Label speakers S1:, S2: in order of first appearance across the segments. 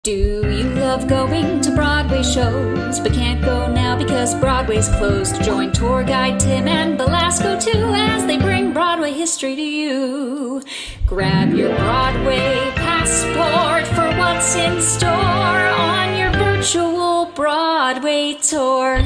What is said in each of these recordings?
S1: Do you love going to Broadway shows, but can't go now because Broadway's closed? Join tour guide Tim and Belasco too as they bring Broadway history to you. Grab your Broadway passport for what's in store on your virtual Broadway tour.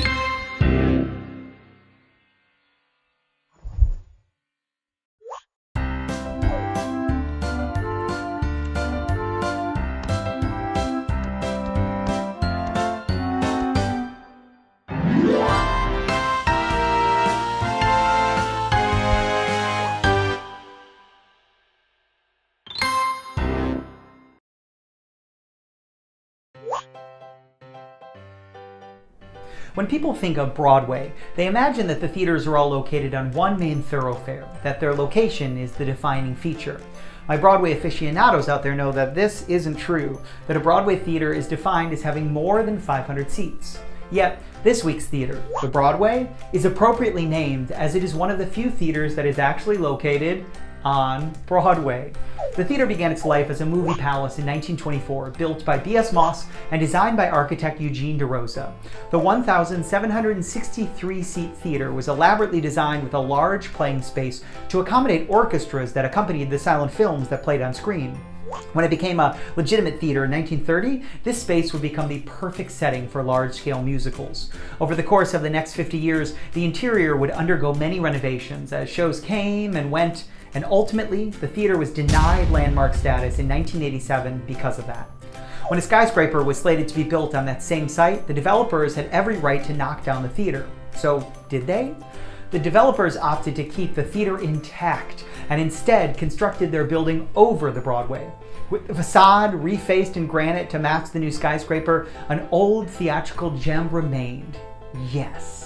S2: When people think of Broadway, they imagine that the theaters are all located on one main thoroughfare, that their location is the defining feature. My Broadway aficionados out there know that this isn't true, that a Broadway theater is defined as having more than 500 seats. Yet, this week's theater, the Broadway, is appropriately named as it is one of the few theaters that is actually located on Broadway. The theater began its life as a movie palace in 1924, built by B.S. Moss and designed by architect Eugene DeRosa. The 1,763-seat theater was elaborately designed with a large playing space to accommodate orchestras that accompanied the silent films that played on screen. When it became a legitimate theater in 1930, this space would become the perfect setting for large-scale musicals. Over the course of the next 50 years, the interior would undergo many renovations as shows came and went, and ultimately, the theater was denied landmark status in 1987 because of that. When a skyscraper was slated to be built on that same site, the developers had every right to knock down the theater. So, did they? The developers opted to keep the theater intact and instead constructed their building over the Broadway. With the facade refaced in granite to match the new skyscraper, an old theatrical gem remained. Yes.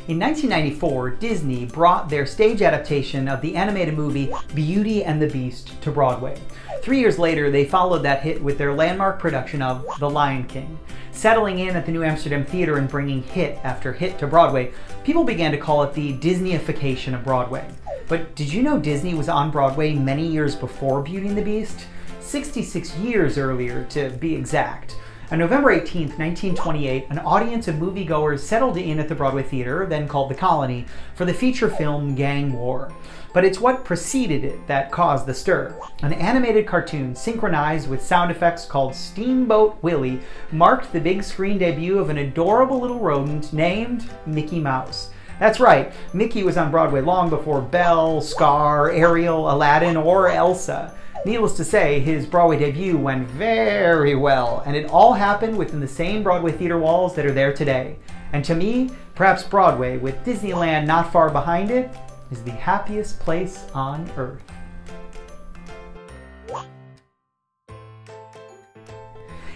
S2: In 1994, Disney brought their stage adaptation of the animated movie Beauty and the Beast to Broadway. 3 years later, they followed that hit with their landmark production of The Lion King. Settling in at the New Amsterdam Theater and bringing hit after hit to Broadway, people began to call it the Disneyification of Broadway. But did you know Disney was on Broadway many years before Beauty and the Beast? 66 years earlier, to be exact. On November 18, 1928, an audience of moviegoers settled in at the Broadway Theater, then called the Colony, for the feature film Gang War. But it's what preceded it that caused the stir. An animated cartoon synchronized with sound effects called Steamboat Willie marked the big screen debut of an adorable little rodent named Mickey Mouse. That's right, Mickey was on Broadway long before Belle, Scar, Ariel, Aladdin, or Elsa. Needless to say, his Broadway debut went very well, and it all happened within the same Broadway theater walls that are there today. And to me, perhaps Broadway, with Disneyland not far behind it, is the happiest place on earth.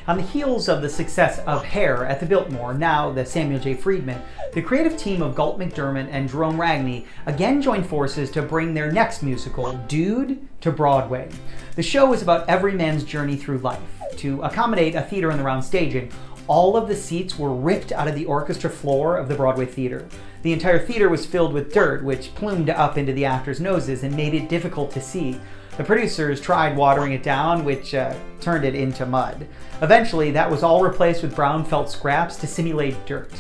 S2: On the heels of the success of Hair at the Biltmore, now the Samuel J. Friedman, the creative team of Galt McDermott and Jerome Ragney again joined forces to bring their next musical, Dude, to Broadway. The show is about every man's journey through life. To accommodate a theater in the round staging, all of the seats were ripped out of the orchestra floor of the Broadway theater. The entire theater was filled with dirt, which plumed up into the actors' noses and made it difficult to see. The producers tried watering it down, which turned it into mud. Eventually, that was all replaced with brown felt scraps to simulate dirt.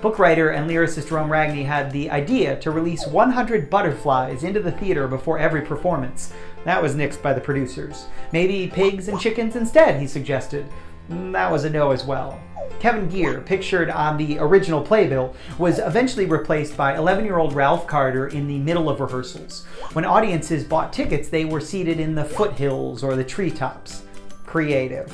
S2: Book writer and lyricist Jerome Ragney had the idea to release 100 butterflies into the theater before every performance. That was nixed by the producers. Maybe pigs and chickens instead, he suggested. That was a no as well. Kevin Geer, pictured on the original playbill, was eventually replaced by 11-year-old Ralph Carter in the middle of rehearsals. When audiences bought tickets, they were seated in the foothills or the treetops. Creative.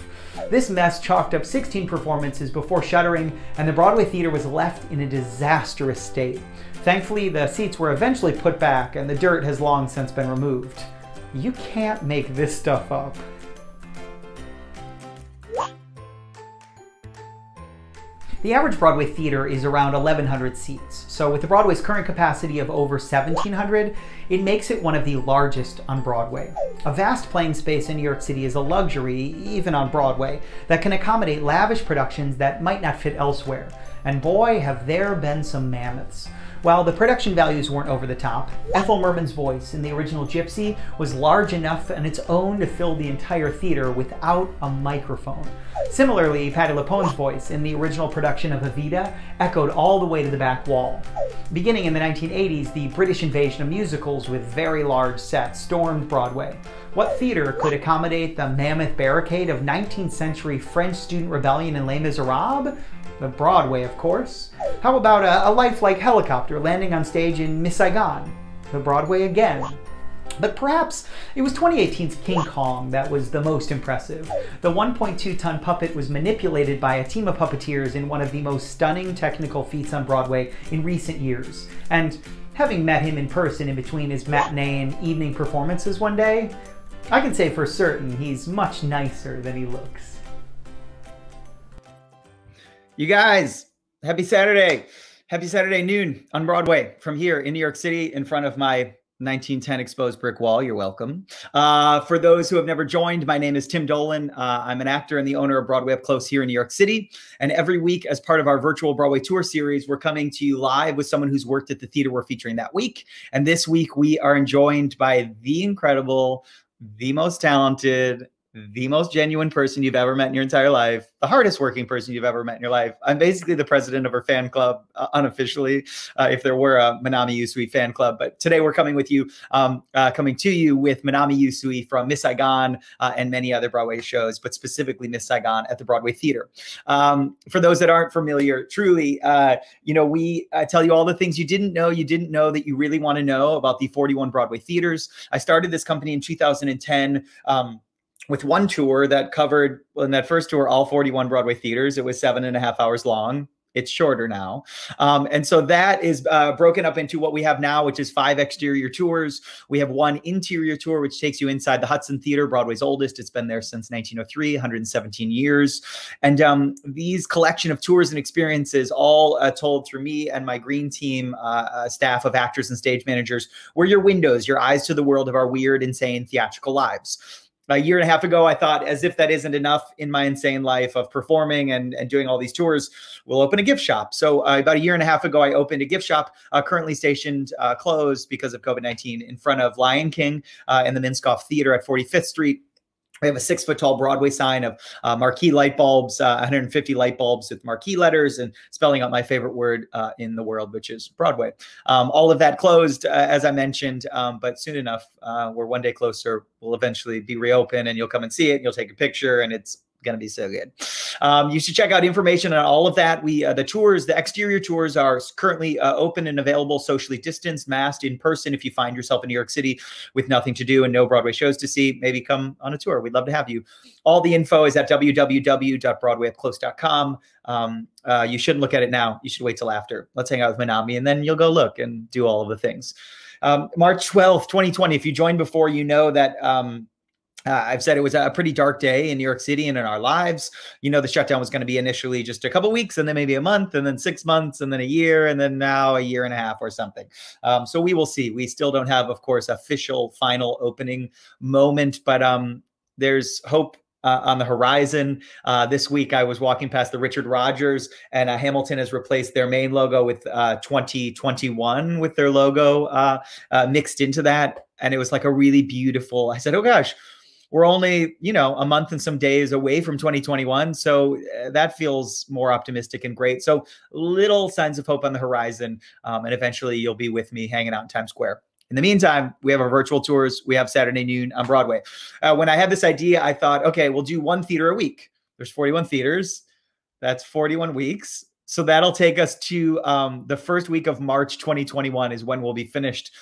S2: This mess chalked up 16 performances before shuttering, and the Broadway theater was left in a disastrous state. Thankfully, the seats were eventually put back, and the dirt has long since been removed. You can't make this stuff up. The average Broadway theater is around 1,100 seats, so with the Broadway's current capacity of over 1,700, it makes it one of the largest on Broadway. A vast playing space in New York City is a luxury, even on Broadway, that can accommodate lavish productions that might not fit elsewhere. And boy, have there been some mammoths. While the production values weren't over the top, Ethel Merman's voice in the original Gypsy was large enough on its own to fill the entire theater without a microphone. Similarly, Patti LuPone's voice in the original production of Evita echoed all the way to the back wall. Beginning in the 1980s, the British invasion of musicals with very large sets stormed Broadway. What theater could accommodate the mammoth barricade of 19th century French student rebellion in Les Miserables? The Broadway, of course. How about a lifelike helicopter landing on stage in Miss Saigon? The Broadway again. But perhaps it was 2018's King Kong that was the most impressive. The 1.2-ton puppet was manipulated by a team of puppeteers in one of the most stunning technical feats on Broadway in recent years. And having met him in person in between his matinee and evening performances one day, I can say for certain he's much nicer than he looks.
S3: You guys, happy Saturday. Happy Saturday noon on Broadway from here in New York City in front of my 1910 exposed brick wall. You're welcome. For those who have never joined, my name is Tim Dolan. I'm an actor and the owner of Broadway Up Close here in New York City. And every week as part of our Virtual Broadway Tour Series, we're coming to you live with someone who's worked at the theater we're featuring that week. And this week we are joined by the incredible, the most talented, the most genuine person you've ever met in your entire life, the hardest working person you've ever met in your life. I'm basically the president of her fan club, unofficially, if there were a Minami Yusui fan club. But today we're coming to you with Minami Yusui from Miss Saigon and many other Broadway shows, but specifically Miss Saigon at the Broadway Theater. For those that aren't familiar, truly, we tell you all the things you didn't know that you really want to know about the 41 Broadway theaters. I started this company in 2010. With one tour that covered, well, in that first tour, all 41 Broadway theaters. It was 7.5 hours long. It's shorter now. And so that is broken up into what we have now, which is 5 exterior tours. We have 1 interior tour, which takes you inside the Hudson Theater, Broadway's oldest. It's been there since 1903, 117 years. And these collection of tours and experiences, all told through me and my green team staff of actors and stage managers, were your windows, your eyes to the world of our weird, insane theatrical lives. A year and a half ago, I thought, as if that isn't enough in my insane life of performing and doing all these tours, we'll open a gift shop. So about a year and a half ago, I opened a gift shop, currently stationed closed because of COVID-19 in front of Lion King in the Minskoff Theater at 45th Street. We have a 6-foot-tall Broadway sign of marquee light bulbs, 150 light bulbs with marquee letters and spelling out my favorite word in the world, which is Broadway. All of that closed, as I mentioned, but soon enough, we're one day closer. We'll eventually be reopened and you'll come and see it and you'll take a picture and it's going to be so good. You should check out information on all of that. The tours, the exterior tours are currently open and available, socially distanced, masked, in person. If you find yourself in New York City with nothing to do and no Broadway shows to see, maybe come on a tour. We'd love to have you. All the info is at www.broadwayupclose.com. You shouldn't look at it now. You should wait till after. Let's hang out with Minami and then you'll go look and do all of the things. March 12th, 2020. If you joined before, you know that I've said it was a pretty dark day in New York City and in our lives. The shutdown was going to be initially just a couple of weeks and then maybe a month and then 6 months and then a year and then now a year and a half or something. So we will see. We still don't have, of course, official final opening moment, but there's hope on the horizon. This week I was walking past the Richard Rodgers and Hamilton has replaced their main logo with 2021 with their logo mixed into that. And it was like a really beautiful, I said, oh gosh, we're only, a month and some days away from 2021. So that feels more optimistic and great. So little signs of hope on the horizon. And eventually you'll be with me hanging out in Times Square. In the meantime, we have our virtual tours. We have Saturday Noon on Broadway. When I had this idea, I thought, okay, we'll do 1 theater a week. There's 41 theaters. That's 41 weeks. So that'll take us to the first week of March 2021 is when we'll be finished.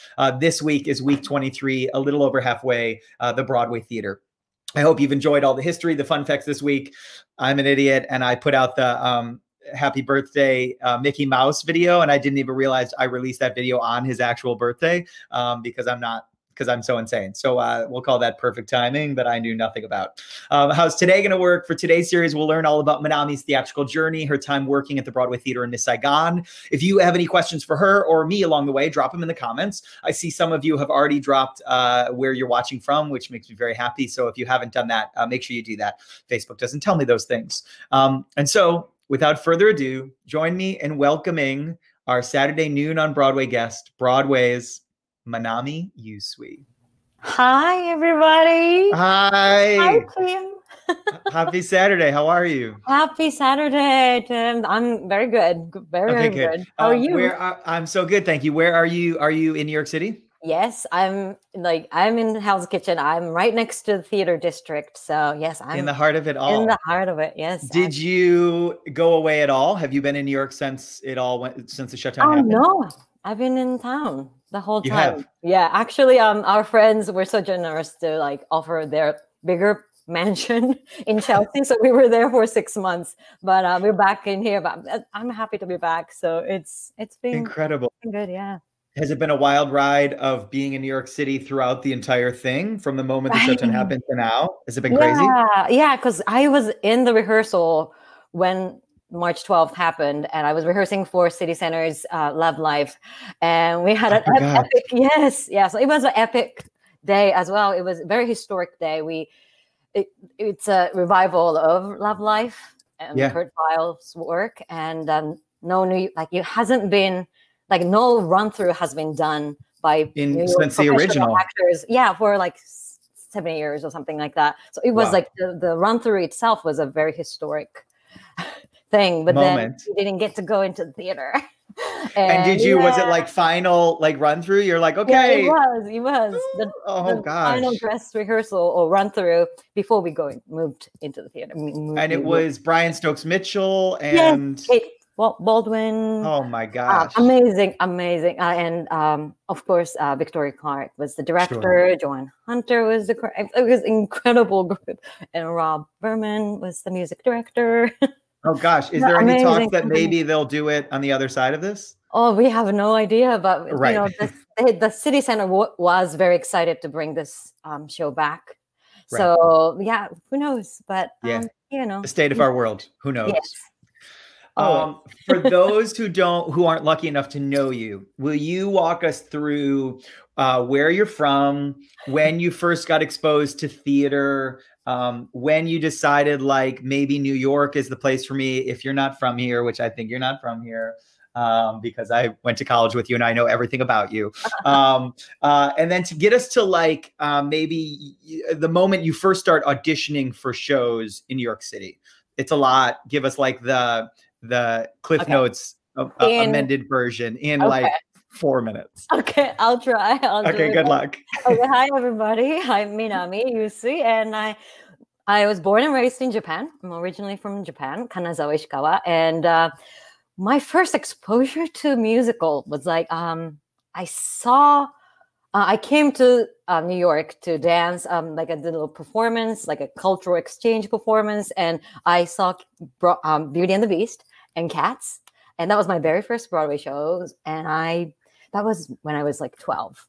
S3: This week is week 23, a little over halfway, the Broadway Theater. I hope you've enjoyed all the history, the fun facts this week. I'm an idiot, and I put out the happy birthday Mickey Mouse video, and I didn't even realize I released that video on his actual birthday because I'm so insane. So we'll call that perfect timing that I knew nothing about. How's today going to work? For today's series, we'll learn all about Minami's theatrical journey, her time working at the Broadway Theater in Miss Saigon. If you have any questions for her or me along the way, drop them in the comments. I see some of you have already dropped where you're watching from, which makes me very happy. So if you haven't done that, make sure you do that. Facebook doesn't tell me those things. And so without further ado, join me in welcoming our Saturday Noon on Broadway guest, Broadway's Minami Yusui.
S4: Hi, everybody.
S3: Hi.
S4: Hi, Tim.
S3: Happy Saturday. How are you?
S4: Happy Saturday, Tim. I'm very good. Very good. How are you?
S3: I'm so good, thank you. Where are you? Are you in New York City?
S4: Yes, I'm in Hell's Kitchen. I'm right next to the theater district. So yes, I'm
S3: in the heart of it all.
S4: In the heart of it, yes.
S3: Did you go away at all? Have you been in New York since the shutdown happened?
S4: No, I've been in town the whole time.
S3: You have?
S4: Yeah, actually, our friends were so generous to offer their bigger mansion in Chelsea, so we were there for 6 months. But we're back in here. But I'm happy to be back. So it's been
S3: incredible.
S4: Good, yeah.
S3: Has it been a wild ride of being in New York City throughout the entire thing, from the moment the shutdown happened to now? Has it been crazy?
S4: Yeah, because I was in the rehearsal when March 12th happened, and I was rehearsing for City Center's Love Life, and we had an epic, so it was an epic day as well. It was a very historic day. It's a revival of Love Life and Kurt Weill's work, and it hasn't been. No run through has been done by
S3: since the original
S4: actors. Yeah, for 7 years or something like that. So it was the run through itself was a very historic thing. But then we didn't get to go into the theater.
S3: And did you? Was it final run through? You're like, okay.
S4: Yeah, it was. The final dress rehearsal or run through before we moved into the theater.
S3: And it was Brian Stokes Mitchell and.
S4: Yes, Baldwin.
S3: Oh my gosh.
S4: Amazing. And of course, Victoria Clark was the director. Sure. Joanne Hunter was it was incredible group. And Rob Berman was the music director.
S3: Oh gosh. Is there any talk that maybe they'll do it on the other side of this?
S4: Oh, we have no idea. But the City Center was very excited to bring this show back. Right. So yeah, who knows? But
S3: the state of our world. Who knows?
S4: Yes.
S3: For those who aren't lucky enough to know you, will you walk us through where you're from, when you first got exposed to theater, when you decided maybe New York is the place for me if you're not from here, which I think you're not from here, because I went to college with you and I know everything about you. And then to get us to maybe the moment you first start auditioning for shows in New York City. It's a lot. Give us the Cliff Notes amended version in 4 minutes.
S4: Okay, I'll try.
S3: Okay, good luck.
S4: Okay, hi everybody. I'm Minami Yusui, and I was born and raised in Japan. I'm originally from Japan, Kanazawa, Ishikawa, and my first exposure to musical was I came to New York to dance, a little performance, a cultural exchange performance, and I saw Beauty and the Beast and Cats, and that was my very first Broadway shows, and that was when I was 12.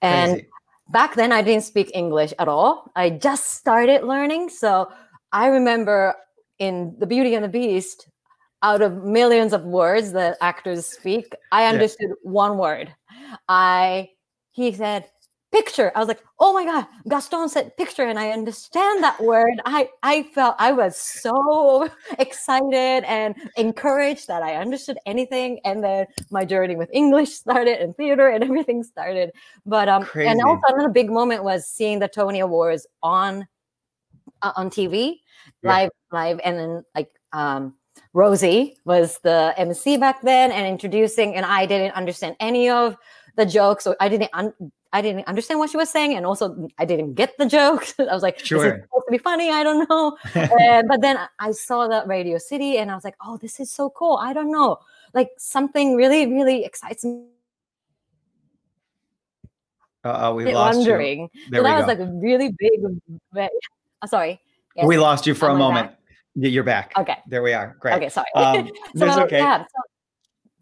S4: And
S3: crazy.
S4: Back then I didn't speak English at all. I just started learning, so I remember in the Beauty and the Beast, out of millions of words that actors speak, I understood one word. He said, picture. I was like, oh my God, Gaston said picture. And I understand that word. I felt I was so excited and encouraged that I understood anything. And then my journey with English started and theater and everything started. But and also another big moment was seeing the Tony Awards on TV, live. And then Rosie was the MC back then and introducing, and I didn't understand any of the jokes, so I didn't understand what she was saying, and also I didn't get the jokes. I was like, this is supposed to be funny, I don't know. But then I saw that Radio City, and I was like, oh, this is so cool. I don't know, something really, really excites me.
S3: We lost
S4: wondering.
S3: You. There
S4: so that
S3: we
S4: was
S3: go.
S4: a really big. Sorry.
S3: Yes. We lost you for a moment.
S4: Back?
S3: You're back.
S4: Okay.
S3: There we are. Great.
S4: Okay, sorry.
S3: That's okay.
S4: Yeah, so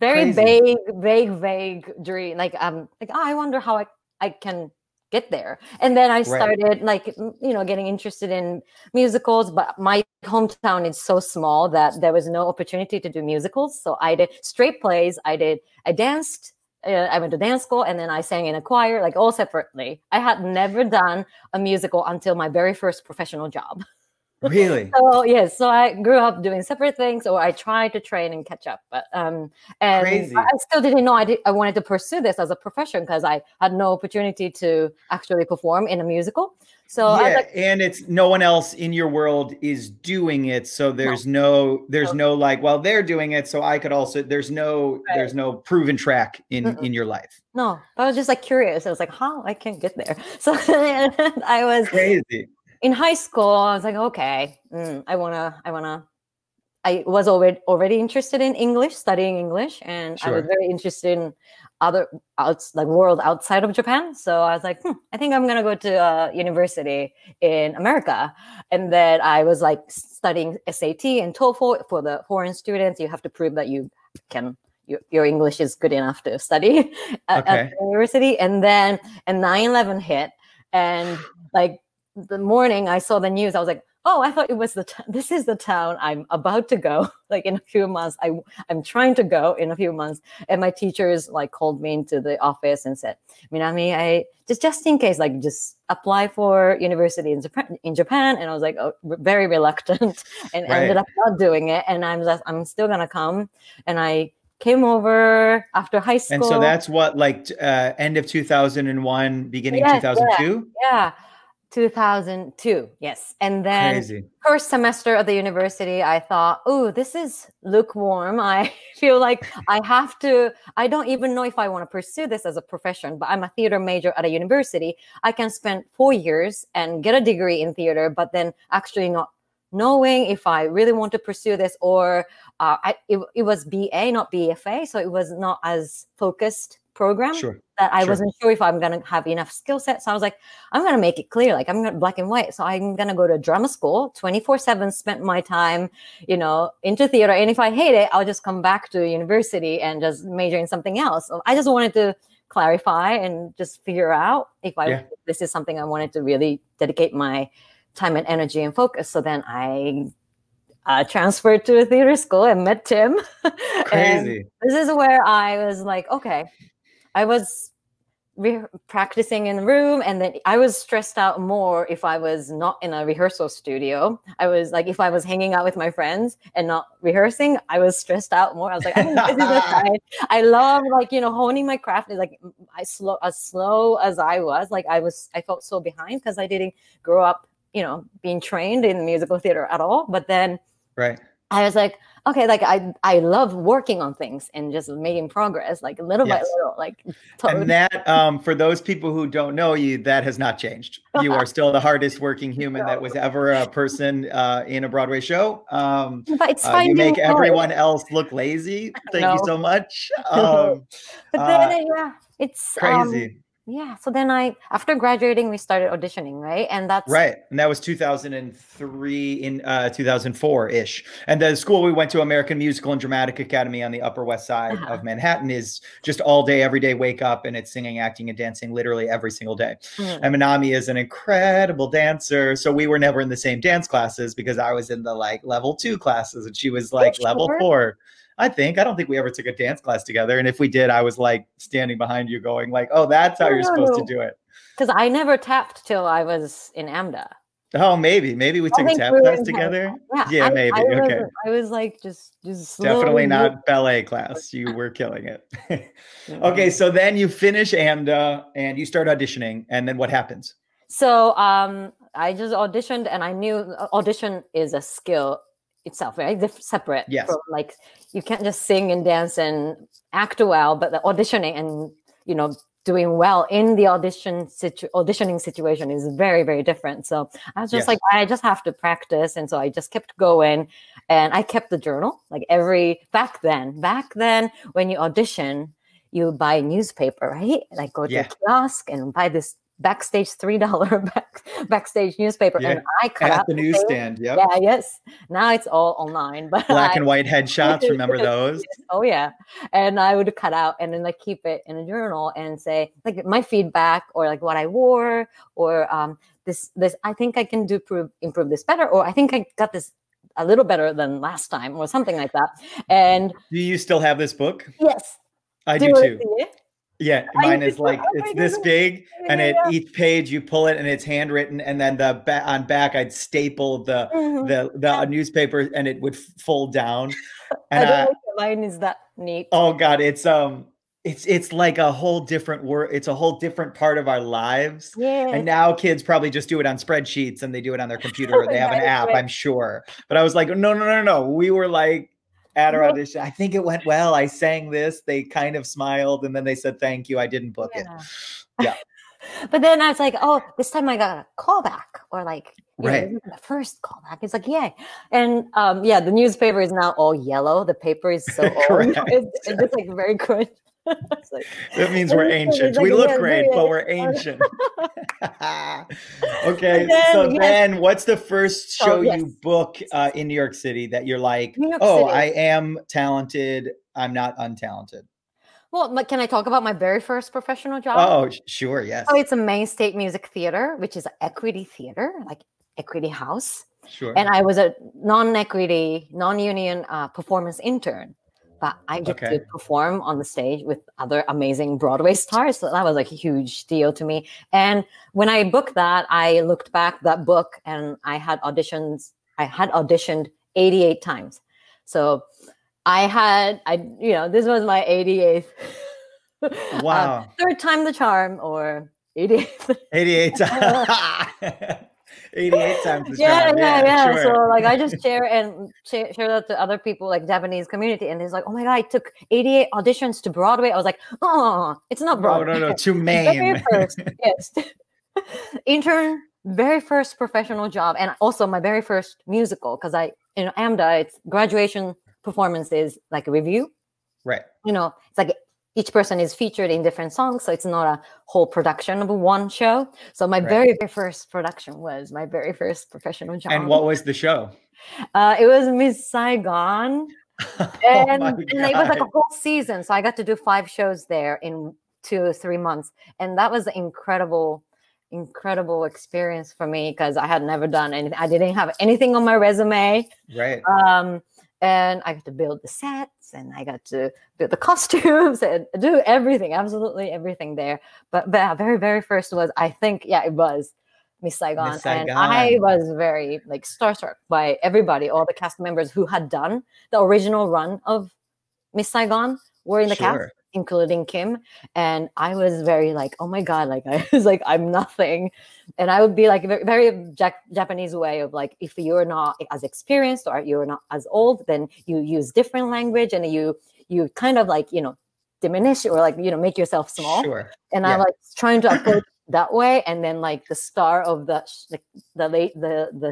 S4: very vague dream. I wonder how I can get there. And then I started getting interested in musicals, but my hometown is so small that there was no opportunity to do musicals. So I did straight plays. I danced. I went to dance school, and then I sang in a choir, all separately. I had never done a musical until my very first professional job.
S3: Really?
S4: So yes, so I grew up doing separate things, or I tried to train and catch up. But and
S3: Crazy.
S4: I still didn't know I wanted to pursue this as a profession because I had no opportunity to actually perform in a musical. So I was like,
S3: and it's no one else in your world is doing it, so there's no like, well, they're doing it, so I could also. There's no proven track in your life.
S4: No, I was just like curious. I was like, how I can get there. So I was
S3: crazy.
S4: In high school. I was like, okay, I was already interested in English, studying English, and I was very interested in world outside of Japan. So I was like, I think I'm gonna go to a university in America. And then I was like studying SAT and TOEFL for the foreign students. You have to prove that your English is good enough to study at the university. And then 9/11 hit, and like the morning I saw the news, I was like, oh, I thought it was this is the town I'm about to go. Like in a few months, I'm trying to go in a few months. And my teachers like called me into the office and said, Minami, I just in case, like just apply for university in Japan. And I was like, oh, very reluctant, and ended up not doing it. And I'm still gonna come. And I came over after high school.
S3: And so that's what, like end of 2001, beginning 2002?
S4: Yeah. 2002, yes. And then first semester of the university, I thought, oh, this is lukewarm. I feel like I don't even know if I want to pursue this as a profession, but I'm a theater major at a university. I can spend 4 years and get a degree in theater, but then actually not knowing if I really want to pursue this, or it was BA, not BFA. So it was not as focused program that I wasn't sure if I'm going to have enough skill set. So I was like, I'm going to make it clear, like I'm going to black and white. So I'm going to go to drama school 24/7, spend my time, into theater. And if I hate it, I'll just come back to university and just major in something else. So I just wanted to clarify and just figure out if this is something I wanted to really dedicate my time and energy and focus. So then I transferred to a theater school and met Tim.
S3: Crazy.
S4: This is where I was like, okay, I was practicing in the room, and then I was stressed out more if I was not in a rehearsal studio. I was like, if I was hanging out with my friends and not rehearsing, I was stressed out more. I was like, I think this is the time. I love honing my craft. Is like as slow as I was, like I felt so behind because I didn't grow up, being trained in musical theater at all. But then I was like, okay, like I love working on things and just making progress, like little by little, like.
S3: And that, for those people who don't know you, that has not changed. You are still the hardest working human that was ever a person in a Broadway show.
S4: But it's fine.
S3: You make everyone else look lazy. Thank you so much.
S4: But then, it's
S3: crazy.
S4: Yeah. So then after graduating, we started auditioning, right? And that's
S3: and that was 2003 in 2004-ish. And the school we went to, American Musical and Dramatic Academy on the Upper West Side of Manhattan, is just all day, every day, wake up, and it's singing, acting, and dancing literally every single day. And Minami is an incredible dancer. So we were never in the same dance classes because I was in the like level 2 classes and she was like level 4. I don't think we ever took a dance class together. And if we did, I was like standing behind you going like, oh, that's how you're supposed to do it.
S4: Because I never tapped till I was in AMDA.
S3: Oh, maybe we took a tap class together. Yeah, maybe.
S4: I was like, just
S3: definitely not ballet class. You were killing it. Okay. So then you finish AMDA and you start auditioning. And then what happens?
S4: So I just auditioned, and I knew audition is a skill itself, right? Separate from, like, you can't just sing and dance and act well, but the auditioning and doing well in the auditioning situation is very, very different. So I was just like, I just have to practice, and so I just kept going, and I kept the journal. Like back then when you audition, you buy a newspaper, right? Like go to a kiosk and buy this backstage $3 backstage newspaper, and I cut out
S3: the newsstand.
S4: Now it's all online, but
S3: black and white headshots. Remember those?
S4: Oh yeah. And I would cut out and then like keep it in a journal and say like my feedback, or like what I wore, or this I think I can improve this better, or I think I got this a little better than last time, or something like that. And
S3: do you still have this book?
S4: Yes,
S3: I do too. Yeah, mine is like it's this big, and each page you pull it, and it's handwritten, and then on back I'd staple the newspaper, and it would fold down. And
S4: I don't like mine is that neat.
S3: Oh God, it's like a whole different word. It's a whole different part of our lives.
S4: Yeah.
S3: And now kids probably just do it on spreadsheets and they do it on their computer or they have an app, I'm sure. But I was like, no. We were like at our audition. I think it went well. I sang this. They kind of smiled and then they said, thank you. I didn't book it. Yeah.
S4: But then I was like, oh, this time I got a callback or like,
S3: right.
S4: The first callback. It's like, yay. And the newspaper is now all yellow. The paper is so old. It's just like very good. Like,
S3: that means we're ancient. Like, we look great, but we're ancient. Okay, then what's the first show you book in New York City that you're like, I am talented, I'm not untalented?
S4: Well, can I talk about my very first professional job?
S3: Oh, sure, yes.
S4: So it's a Main State Music Theater, which is an equity theater, like equity house.
S3: Sure.
S4: And I was a non-equity, non-union performance intern. But I get to perform on the stage with other amazing Broadway stars. So that was like a huge deal to me. And when I booked that, I looked back that book and I had auditioned 88 times. So this was my 88th.
S3: Wow.
S4: Third time the charm or 88th.
S3: 88 times. 88 times the
S4: charm. Yeah.
S3: Sure.
S4: So like I just share that to other people, like Japanese community, and it's like, oh my God, I took 88 auditions to Broadway. I was like, oh, it's not Broadway.
S3: No, to Maine.
S4: Very first, yes. Intern, very first professional job, and also my very first musical, because in AMDA, it's graduation performance is like a review.
S3: Right.
S4: It's like each person is featured in different songs, so it's not a whole production of one show. So my very first production was my very first professional job.
S3: And what was the show?
S4: It was Miss Saigon. And it was like a whole season. So I got to do 5 shows there in 2 or 3 months. And that was an incredible experience for me because I had never done anything. I didn't have anything on my resume.
S3: Right.
S4: And I got to build the sets and I got to build the costumes and do everything, absolutely everything there. But very, very first was, I think, it was Miss Saigon. And I was very like starstruck by everybody, all the cast members who had done the original run of Miss Saigon were in the cast, including Kim. And I was very like, oh my God, like I was like, I'm nothing. And I would be like very Japanese way of like, if you're not as experienced or you're not as old, then you use different language and you kind of like, diminish or like, make yourself small.
S3: Sure.
S4: And I like trying to approach that way. And then like the star of the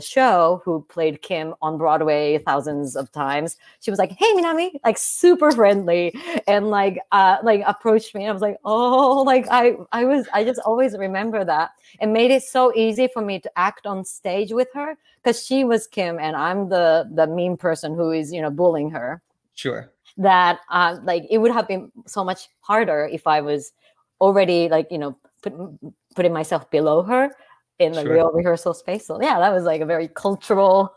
S4: show who played Kim on Broadway thousands of times, she was like, hey Minami, like super friendly and like approached me. I was like, oh, like I just always remember that and made it so easy for me to act on stage with her because she was Kim and I'm the mean person who is, bullying her.
S3: Sure.
S4: That like it would have been so much harder if I was already like, putting myself below her in the real rehearsal space. So that was like a very cultural.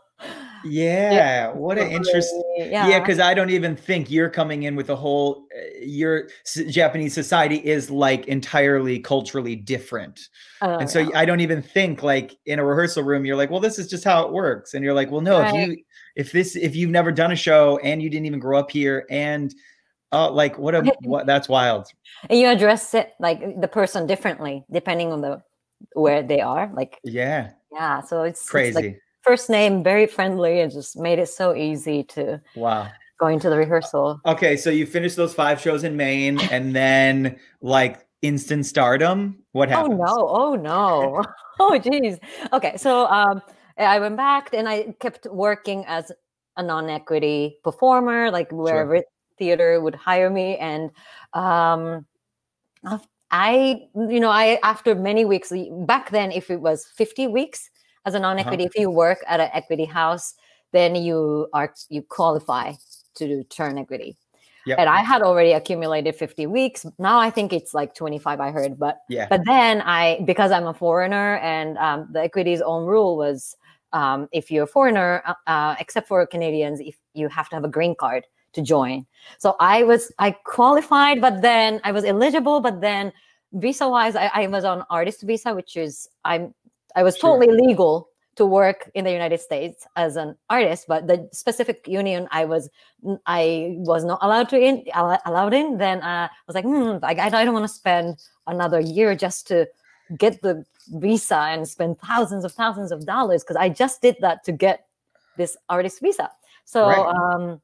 S3: Yeah. What an interesting. Yeah. Because I don't even think you're coming in with a whole, your Japanese society is like entirely culturally different. And so I don't even think like in a rehearsal room, you're like, well, this is just how it works. And you're like, well, no, if you've never done a show and you didn't even grow up here and like what that's wild.
S4: And you address it like the person differently depending on where they are. Like so it's
S3: crazy.
S4: It's like first name, very friendly, and just made it so easy to go into the rehearsal.
S3: Okay, so you finished those 5 shows in Maine, and then like instant stardom. What happened?
S4: Oh no! Oh geez. Okay, so I went back and I kept working as a non-equity performer, like wherever theater would hire me, and I after many weeks back then, if it was 50 weeks as a non-equity, if you work at an equity house, then you qualify to turn equity. Yep. And I had already accumulated 50 weeks. Now I think it's like 25, I heard. But then because I'm a foreigner and the equity's own rule was if you're a foreigner, except for Canadians, if you have to have a green card to join. So I qualified, but then I was eligible, but then visa-wise, I was on artist visa, which is I was totally legal to work in the United States as an artist, but the specific union I was not allowed in. Then I was like, I don't want to spend another year just to get the visa and spend thousands of dollars, because I just did that to get this artist visa. So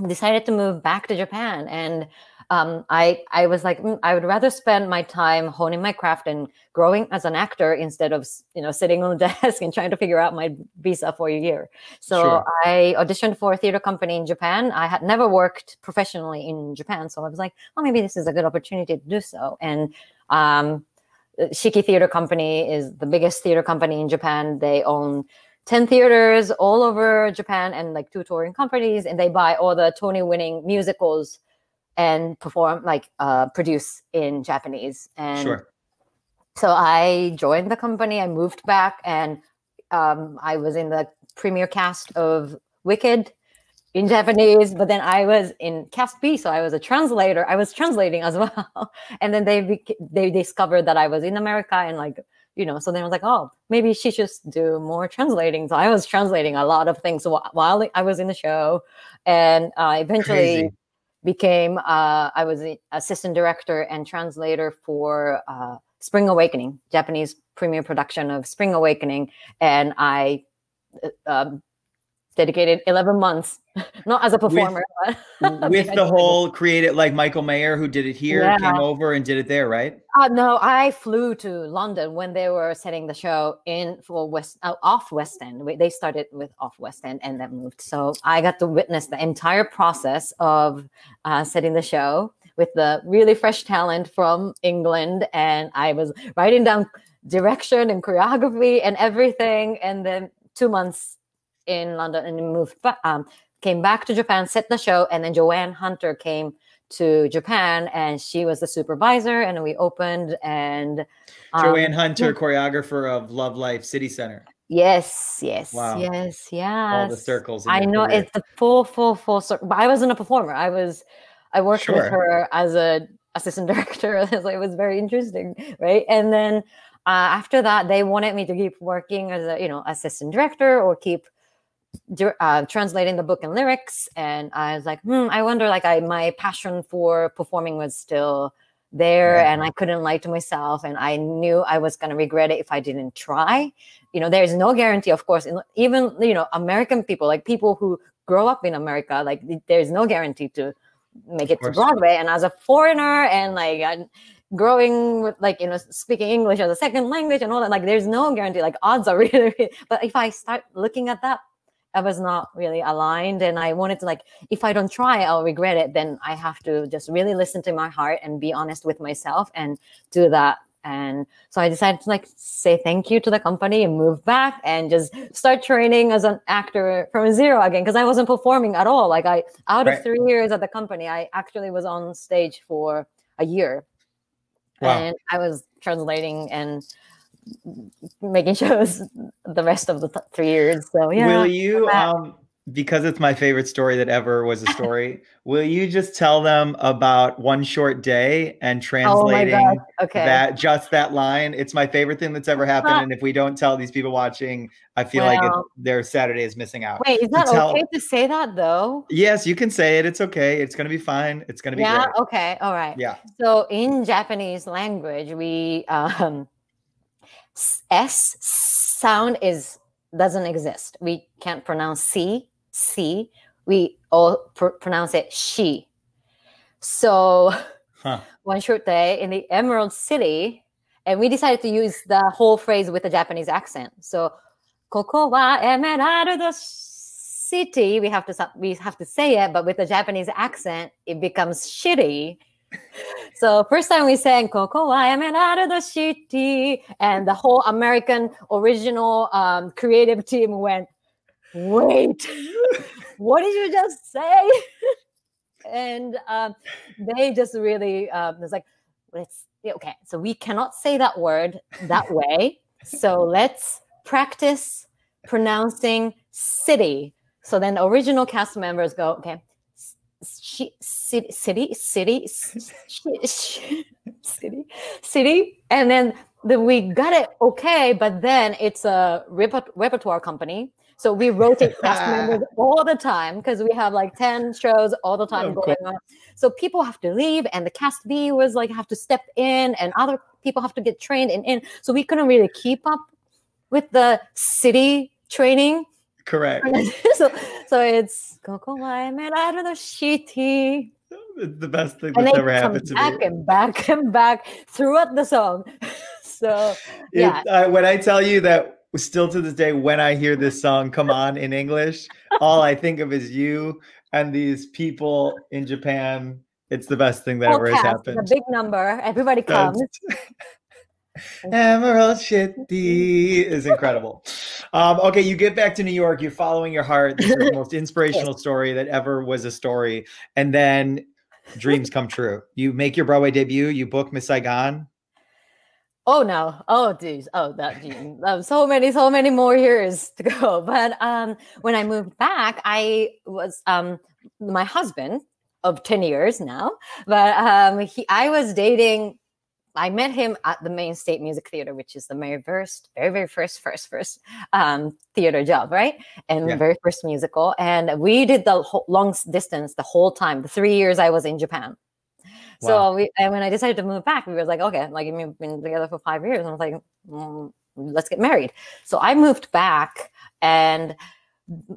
S4: decided to move back to Japan, and I was like, I would rather spend my time honing my craft and growing as an actor instead of sitting on the desk and trying to figure out my visa for a year. So I auditioned for a theater company in Japan. I had never worked professionally in Japan, so I was like, well, maybe this is a good opportunity to do so. And Shiki Theater Company is the biggest theater company in Japan. They own 10 theaters all over Japan and like 2 touring companies, and they buy all the Tony-winning musicals and perform, produce in Japanese. And so I joined the company. I moved back, and I was in the premiere cast of Wicked in Japanese, but then I was in cast B, so I was a translator. I was translating as well. And then they discovered that I was in America, and so then I was like, oh, maybe she should do more translating. So I was translating a lot of things while I was in the show, and eventually became I was the assistant director and translator for Spring Awakening, Japanese premiere production of Spring Awakening, and I dedicated 11 months, not as a performer, but
S3: with the whole creative, like Michael Mayer, who did it here, came over and did it there, right?
S4: No, I flew to London when they were setting the show off West End. They started with off West End and then moved. So I got to witness the entire process of setting the show with the really fresh talent from England. And I was writing down direction and choreography and everything. And then 2 months in London, and moved back, came back to Japan, set the show, and then Joanne Hunter came to Japan, and she was the supervisor, and we opened. And
S3: Joanne Hunter, choreographer of Love Life City Center.
S4: Yes.
S3: Wow.
S4: Yes.
S3: All the circles.
S4: I know career. It's the full circle. But I wasn't a performer. I worked with her as a assistant director. So it was very interesting, right? And then after that, they wanted me to keep working as a assistant director or keep translating the book and lyrics. And I was like, I wonder, my passion for performing was still there, and I couldn't lie to myself, and I knew I was going to regret it if I didn't try. There's no guarantee, of course, even American people, like people who grow up in America, there's no guarantee to make it to Broadway. And as a foreigner, and growing with speaking English as a second language and all that, there's no guarantee. Odds are really, but if I start looking at that, I was not really aligned, and I wanted to if I don't try, I'll regret it. Then I have to just really listen to my heart and be honest with myself and do that. And so I decided to say thank you to the company and move back and just start training as an actor from zero again, because I wasn't performing at all. Out of 3 years at the company, I actually was on stage for a year. Wow. And I was translating and making shows the rest of the 3 years. So
S3: will you because it's my favorite story that ever was a story, will you just tell them about One Short Day and translating that line? It's my favorite thing that's ever happened, and if we don't tell these people watching, I feel like their Saturday is missing out.
S4: Wait, is that okay to say that though?
S3: Yes, you can say it. It's okay. It's going to be fine. It's going to be great.
S4: Okay, all right.
S3: Yeah.
S4: So in Japanese language, we S sound doesn't exist. We can't pronounce C. We all pronounce it she. So One Short Day in the Emerald City, and we decided to use the whole phrase with a Japanese accent. So Koko wa Emerald City. We have to say it, but with a Japanese accent, it becomes shitty. So first time we sang Koko wa Emerald City, and the whole American original creative team went, wait, what did you just say? And they just really was like, okay, so we cannot say that word that way. So let's practice pronouncing city. So then the original cast members go, okay, city, and then we got it okay, but then it's a repertoire company, so we rotate cast members all the time because we have like 10 shows all the time going on. So people have to leave, and the cast B was like have to step in, and other people have to get trained in. So we couldn't really keep up with the city training.
S3: Correct.
S4: so it's Kokomai Merado no Shiti.
S3: The best thing that's ever happened to me.
S4: And back throughout the song. So yeah.
S3: When I tell you that still to this day, when I hear this song come on in English, all I think of is you and these people in Japan. It's the best thing that ever has happened.
S4: A big number. Everybody comes.
S3: Emerald Shitty is incredible. Okay, you get back to New York. You're following your heart. This is the most inspirational story that ever was a story. And then dreams come true. You make your Broadway debut. You book Miss Saigon.
S4: Oh no! Oh geez! Oh that geez. So many more years to go. But when I moved back, I was my husband of 10 years now. But I was dating. I met him at the Main State Music Theater, which is the very first theater job, right? And very first musical. And we did the long distance the whole time, the 3 years I was in Japan. Wow. So when I decided to move back, we were like, okay, like we've been together for 5 years. And I was like, let's get married. So I moved back, and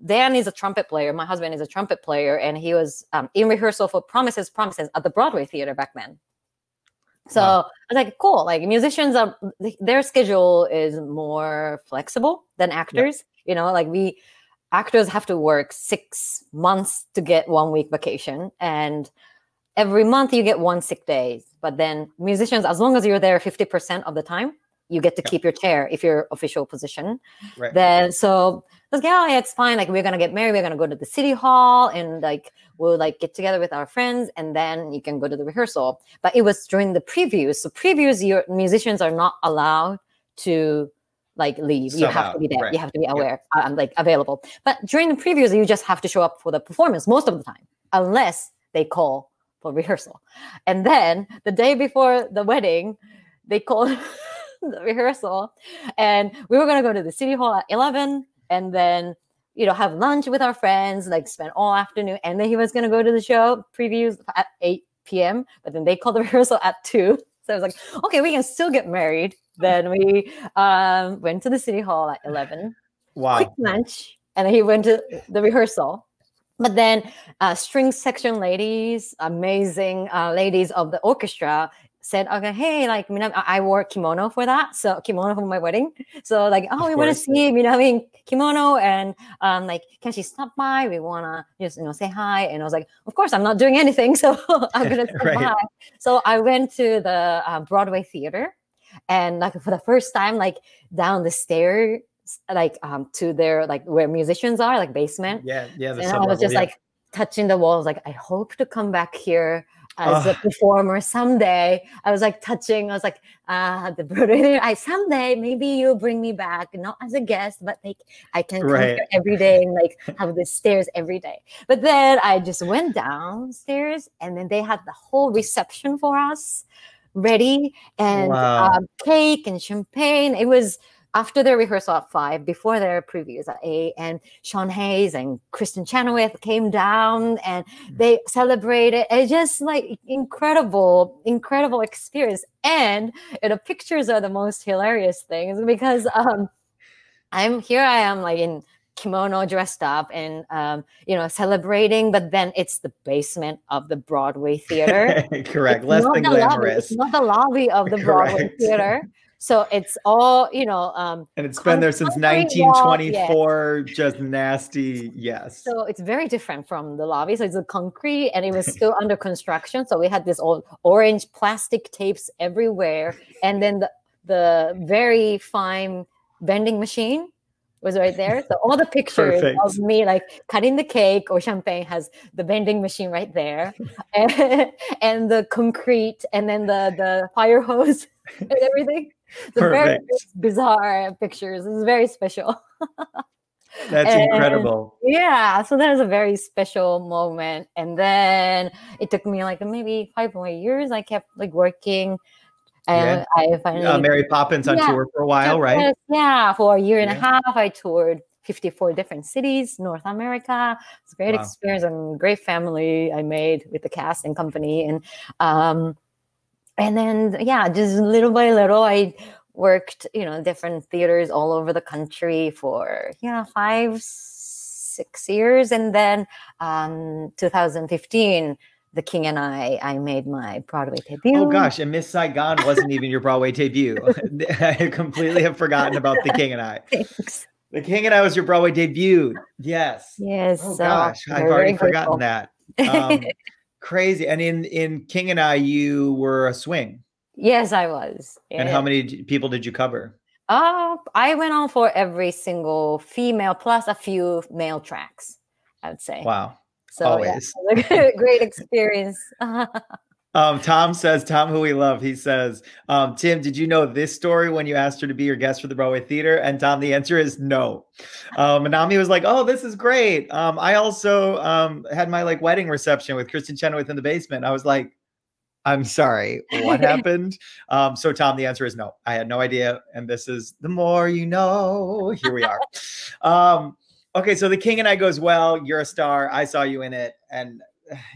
S4: Dan is a trumpet player. My husband is a trumpet player, and he was in rehearsal for Promises at the Broadway Theater back then. So I was like, cool. Like musicians their schedule is more flexible than actors. You know, like actors have to work 6 months to get 1 week vacation, and every month you get 1 sick day. But then musicians, as long as you're there 50% of the time, you get to keep your chair if you're official position. Right. Then so I was like, yeah, it's fine. Like we're gonna get married. We're gonna go to the city hall, and like we'll like get together with our friends, and then you can go to the rehearsal. But it was during the previews. So previews, your musicians are not allowed to like leave. You have to be there. Right. You have to be aware, like available. But during the previews, you just have to show up for the performance most of the time, unless they call for rehearsal. And then the day before the wedding, they called the rehearsal, and we were gonna go to the city hall at 11. And then, have lunch with our friends, like spend all afternoon. And then he was going to go to the show previews at 8 p.m. But then they called the rehearsal at 2. So I was like, okay, we can still get married. Then we went to the city hall at 11.
S3: Wow.
S4: Quick lunch. And then he went to the rehearsal. But then string section ladies, amazing ladies of the orchestra, said, okay, hey, like Minami, I wore kimono for that. So kimono for my wedding. So like, oh, we want to see Minami kimono, and like, can she stop by? We want to just, say hi. And I was like, of course, I'm not doing anything. So I'm going to stop by. So I went to the Broadway Theater, and like for the first time, like down the stairs, like to their, like where musicians are, like basement.
S3: Yeah.
S4: And I was just like touching the walls. Like, I hope to come back here as a performer someday. I was like touching. I was like, the Broadway. Someday maybe you'll bring me back, not as a guest, but like I can come here every day and like have the stairs every day. But then I just went downstairs, and then they had the whole reception for us ready, and cake and champagne. It was after their rehearsal at 5, before their previews at 8, and Sean Hayes and Kristen Chenoweth came down, and they celebrated. It's just like incredible experience. And the pictures are the most hilarious things, because I am like in kimono, dressed up, and celebrating. But then it's the basement of the Broadway Theater.
S3: Correct. Less than glamorous.
S4: It's not the lobby of the Broadway Theater. So it's all, and
S3: it's been there since 1924, just nasty. Yes.
S4: So it's very different from the lobby. So it's a concrete, and it was still under construction. So we had this old orange plastic tapes everywhere. And then the very fine vending machine was right there. So all the pictures of me like cutting the cake or champagne has the vending machine right there, and the concrete, and then the fire hose and everything. So very bizarre pictures. It's very special.
S3: That's incredible.
S4: Yeah, so that was a very special moment. And then it took me like maybe 5 more years. I kept like working, and I finally
S3: Mary Poppins on tour for a while, right?
S4: Yeah, for a year and a half, I toured 54 different cities, North America. It's a great experience and great family I made with the cast and company. And then, just little by little, I worked, different theaters all over the country for 5, 6 years. And then 2015, The King and I made my Broadway debut.
S3: Oh gosh, and Miss Saigon wasn't even your Broadway debut. I completely have forgotten about The King and I.
S4: Thanks.
S3: The King and I was your Broadway debut. Yes.
S4: Yes.
S3: Oh gosh, I've already forgotten that. Crazy. And in King and I, you were a swing.
S4: Yes, I was. Yeah.
S3: And how many people did you cover?
S4: I went on for every single female plus a few male tracks, I would say.
S3: Wow.
S4: So
S3: always.
S4: Great experience.
S3: Tom says, Tom, who we love, he says, Tim, did you know this story when you asked her to be your guest for the Broadway Theater? And Tom, the answer is no. Minami was like, oh, this is great. I also had my like wedding reception with Kristen Chenoweth in the basement. I was like, I'm sorry, what happened? So Tom, the answer is no. I had no idea. And this is the more you know. Here we are. Okay, so The King and I goes well. You're a star. I saw you in it, and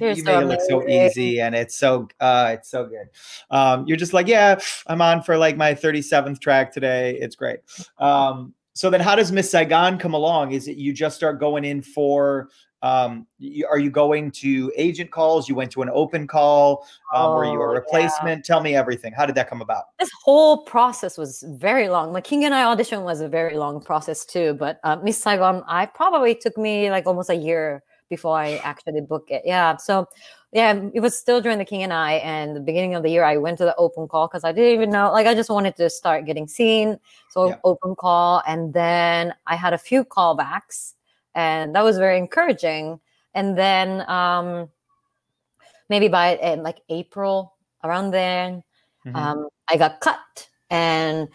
S3: you made it look so easy, and it's so good. You're just like, yeah, I'm on for like my 37th track today. It's great. So then, how does Miss Saigon come along? Is it you just start going in for? Are you going to agent calls? You went to an open call? Were you a replacement? Yeah. Tell me everything. How did that come about?
S4: This whole process was very long. The King and I audition was a very long process too. But Miss Saigon, I probably took me like almost a year before I actually booked it. Yeah. So it was still during The King and I, and the beginning of the year, I went to the open call because I didn't even know, like I just wanted to start getting seen. So open call. And then I had a few callbacks. And that was very encouraging. And then maybe by like April, around then, I got cut. And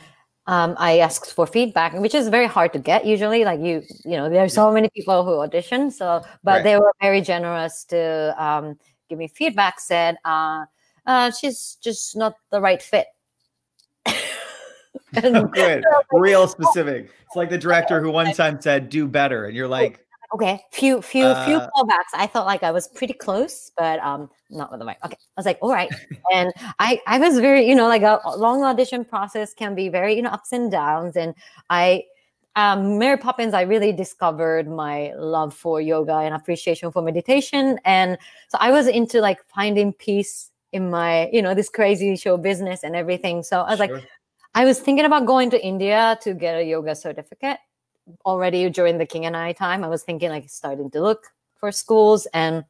S4: I asked for feedback, which is very hard to get usually. Like there's so many people who audition. So, but they were very generous to give me feedback. Said she's just not the right fit.
S3: Good, real specific. It's like the director who one time said, "Do better," and you're like,
S4: "Okay, few callbacks." I felt like I was pretty close, but not with the right. Okay, I was like, "All right," and I was very, like a long audition process can be very, ups and downs. And Mary Poppins, I really discovered my love for yoga and appreciation for meditation, and so I was into like finding peace in my, this crazy show business and everything. So I was like. I was thinking about going to India to get a yoga certificate already during the King and I time. I was thinking like starting to look for schools. And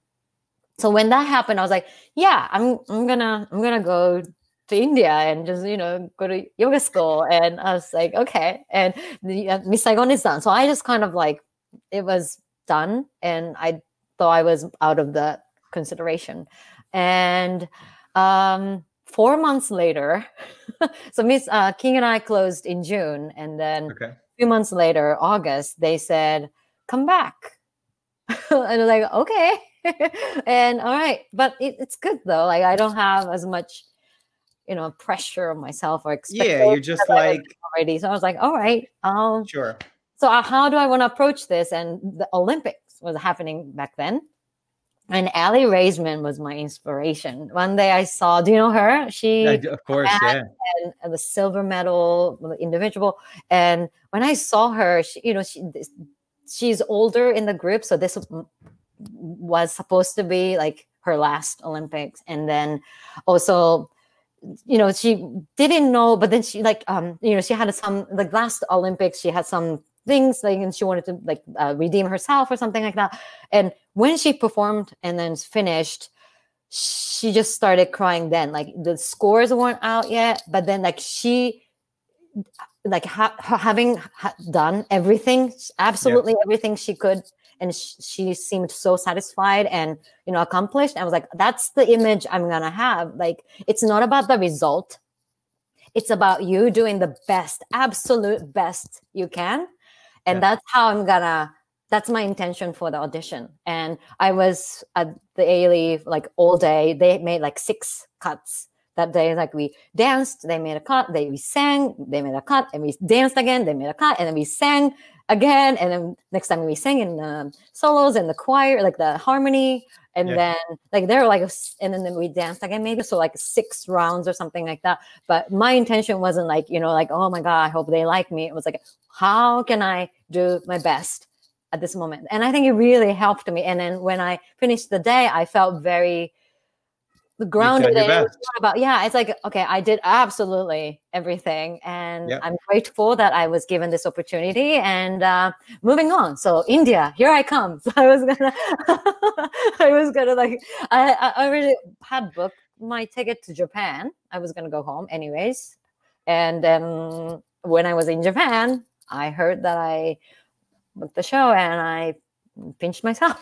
S4: so when that happened, I was like, yeah, I'm gonna go to India and just, go to yoga school. And I was like, okay. And Miss Saigon is done. So I just kind of like, it was done. And I thought I was out of the consideration. And, 4 months later, so Miss King and I closed in June, and then a few months later, August, they said, "Come back," and I was like, "Okay," and all right, but it's good though. Like I don't have as much, pressure on myself or expectations.
S3: Yeah, you're just like
S4: already. So I was like, "All right,
S3: sure."
S4: So how do I want to approach this? And the Olympics was happening back then. And Allie Raisman was my inspiration. One day I saw, do you know her? She,
S3: of course, yeah.
S4: And the silver medal individual. And when I saw her, she's older in the group. So this was supposed to be like her last Olympics. And then also, she didn't know, but then she she had some, like last Olympics, she had some things like, and she wanted to like redeem herself or something like that. And when she performed and then finished, she just started crying then. Like the scores weren't out yet, but then like she, like having done everything, absolutely everything she could, and she seemed so satisfied and accomplished. I was like, that's the image I'm gonna have. Like it's not about the result, it's about you doing the best, absolute best you can. And that's how that's my intention for the audition. And I was at the A-Leaf like all day. They made like 6 cuts that day. Like we danced, they made a cut, we sang, they made a cut, and we danced again, they made a cut, and then we sang again. And then next time we sang in solos and the choir, like the harmony. And then like they were like, and then we danced again, maybe. So like 6 rounds or something like that. But my intention wasn't like, you know, like, oh my God, I hope they like me. It was like, how can I do my best at this moment? And I think it really helped me. And then when I finished the day, I felt very grounded. And it's like, okay, I did absolutely everything. And I'm grateful that I was given this opportunity, and moving on. So India, here I come. So I was gonna like, I already had booked my ticket to Japan. I was gonna go home anyways. And then when I was in Japan, I heard that I booked the show, and I pinched myself.